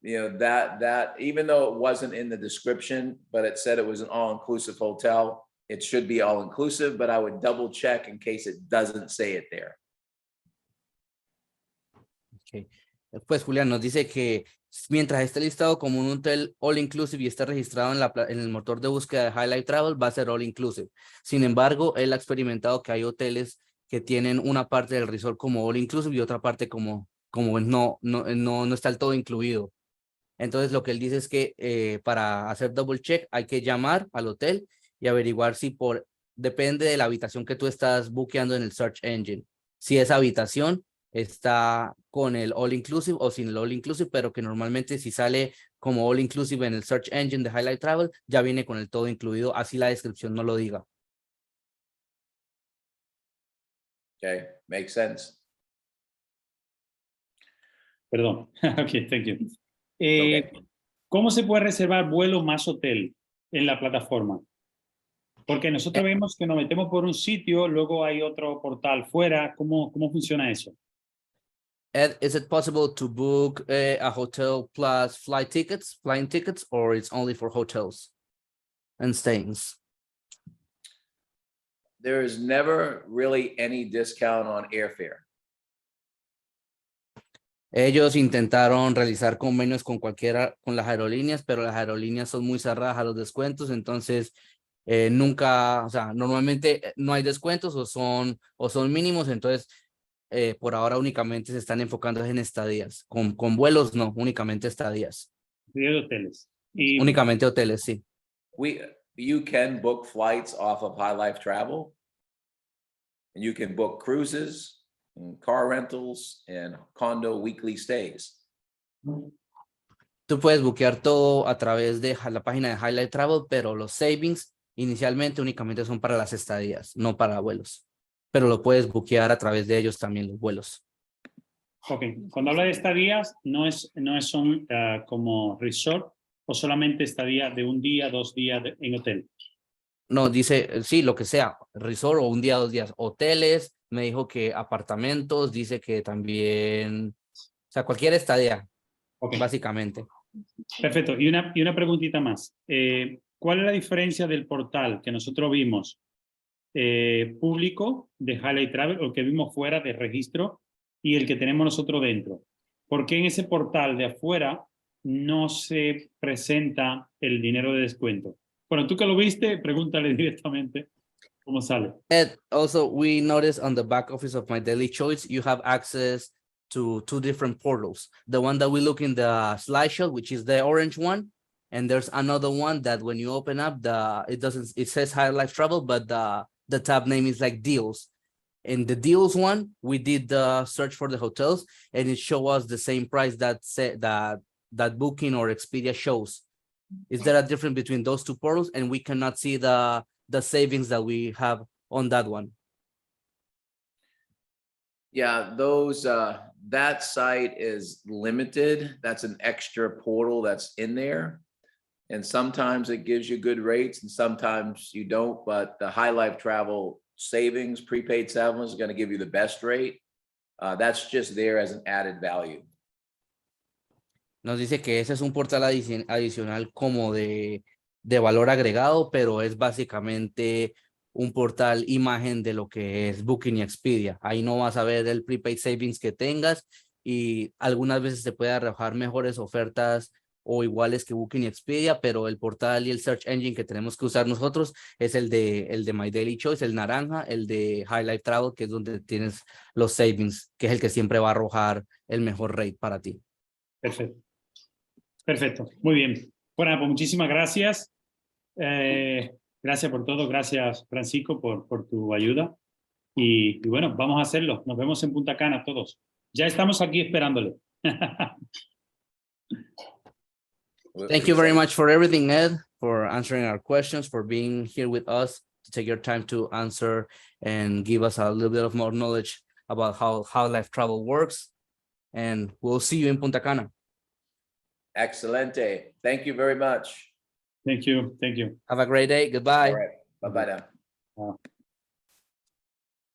that even though it wasn't in the description, but it said it was an all-inclusive hotel, it should be all-inclusive, but I would double check in case it doesn't say it there. Okay. Pues Julián nos dice que mientras esté listado como un hotel all inclusive y esté registrado en el motor de búsqueda de Highlight Travel, va a ser all inclusive. Sin embargo, él ha experimentado que hay hoteles que tienen una parte del resort como all inclusive y otra parte como no está el todo incluido. Entonces lo que él dice es que para hacer double check hay que llamar al hotel y averiguar si depende de la habitación que tú estás buqueando en el search engine. Si esa habitación está con el all inclusive o sin el all inclusive, pero que normalmente si sale como all inclusive en el search engine de Highlight Travel, ya viene con el todo incluido, así la descripción no lo diga. Okay, makes sense. Perdón. Ok, thank you. Okay. ¿Cómo se puede reservar vuelo más hotel en la plataforma? Porque nosotros vemos que nos metemos por un sitio, luego hay otro portal fuera. ¿Cómo funciona eso? Ed, is it possible to book a hotel plus flying tickets, or it's only for hotels and stays? There is never really any discount on airfare. Ellos intentaron realizar convenios con las aerolíneas, pero las aerolíneas son muy cerradas a los descuentos, entonces nunca, o sea, normalmente no hay descuentos o son mínimos, entonces por ahora únicamente se están enfocando en estadías. Con vuelos no, únicamente estadías. De hoteles. Únicamente hoteles, sí. You can book flights off of High Life Travel, and you can book cruises and car rentals and condo weekly stays. Tú puedes buquear todo a través de la página de Highlight Travel, pero los savings inicialmente únicamente son para las estadías, no para vuelos. Pero lo puedes buquear a través de ellos también los vuelos. Ok, cuando habla de estadías, son como resort o solamente estadía de un día, 2 días en hotel. No, dice, sí, lo que sea, resort o un día, 2 días, hoteles, me dijo que apartamentos, dice que también, o sea, cualquier estadía, okay, básicamente. Perfecto, y una preguntita más. ¿Cuál es la diferencia del portal que nosotros vimos público de Highlight Travel o que vimos fuera de registro y el que tenemos nosotros dentro? ¿Por qué en ese portal de afuera no se presenta el dinero de descuento? Bueno, tú que lo viste, pregúntale directamente cómo sale. And also, we noticed on the back office of My Daily Choice, you have access to 2 different portals. The one that we look in the slideshow, which is the orange one, and there's another one that when you open up, it says High Life Travel, but the tab name is like deals. In the deals one, we did the search for the hotels, and it showed us the same price that Booking or Expedia shows. Is there a difference between those 2 portals? And we cannot see the savings that we have on that one. Yeah, those that site is limited. That's an extra portal that's in there. And sometimes it gives you good rates and sometimes you don't, but the High Life Travel savings, prepaid savings is going to give you the best rate. That's just there as an added value. Nos dice que ese es un portal adicional como de valor agregado, pero es básicamente un portal imagen de lo que es Booking y Expedia. Ahí no vas a ver el prepaid savings que tengas y algunas veces te puede arrojar mejores ofertas o iguales que Booking y Expedia, pero el portal y el search engine que tenemos que usar nosotros es el de My Daily Choice, el naranja, el de Highlight Travel, que es donde tienes los savings, que es el que siempre va a arrojar el mejor rate para ti. Perfecto. Perfecto, muy bien. Bueno, pues muchísimas gracias. Gracias por todo, gracias Francisco por tu ayuda. Y bueno, vamos a hacerlo. Nos vemos en Punta Cana todos. Ya estamos aquí esperándole. Thank you very much for everything, Ed, for answering our questions, for being here with us, to take your time to answer and give us a little bit of more knowledge about how life travel works. And we'll see you in Punta Cana. Excelente. Thank you very much. Thank you. Thank you. Have a great day. Goodbye. All right. Bye-bye now. Wow.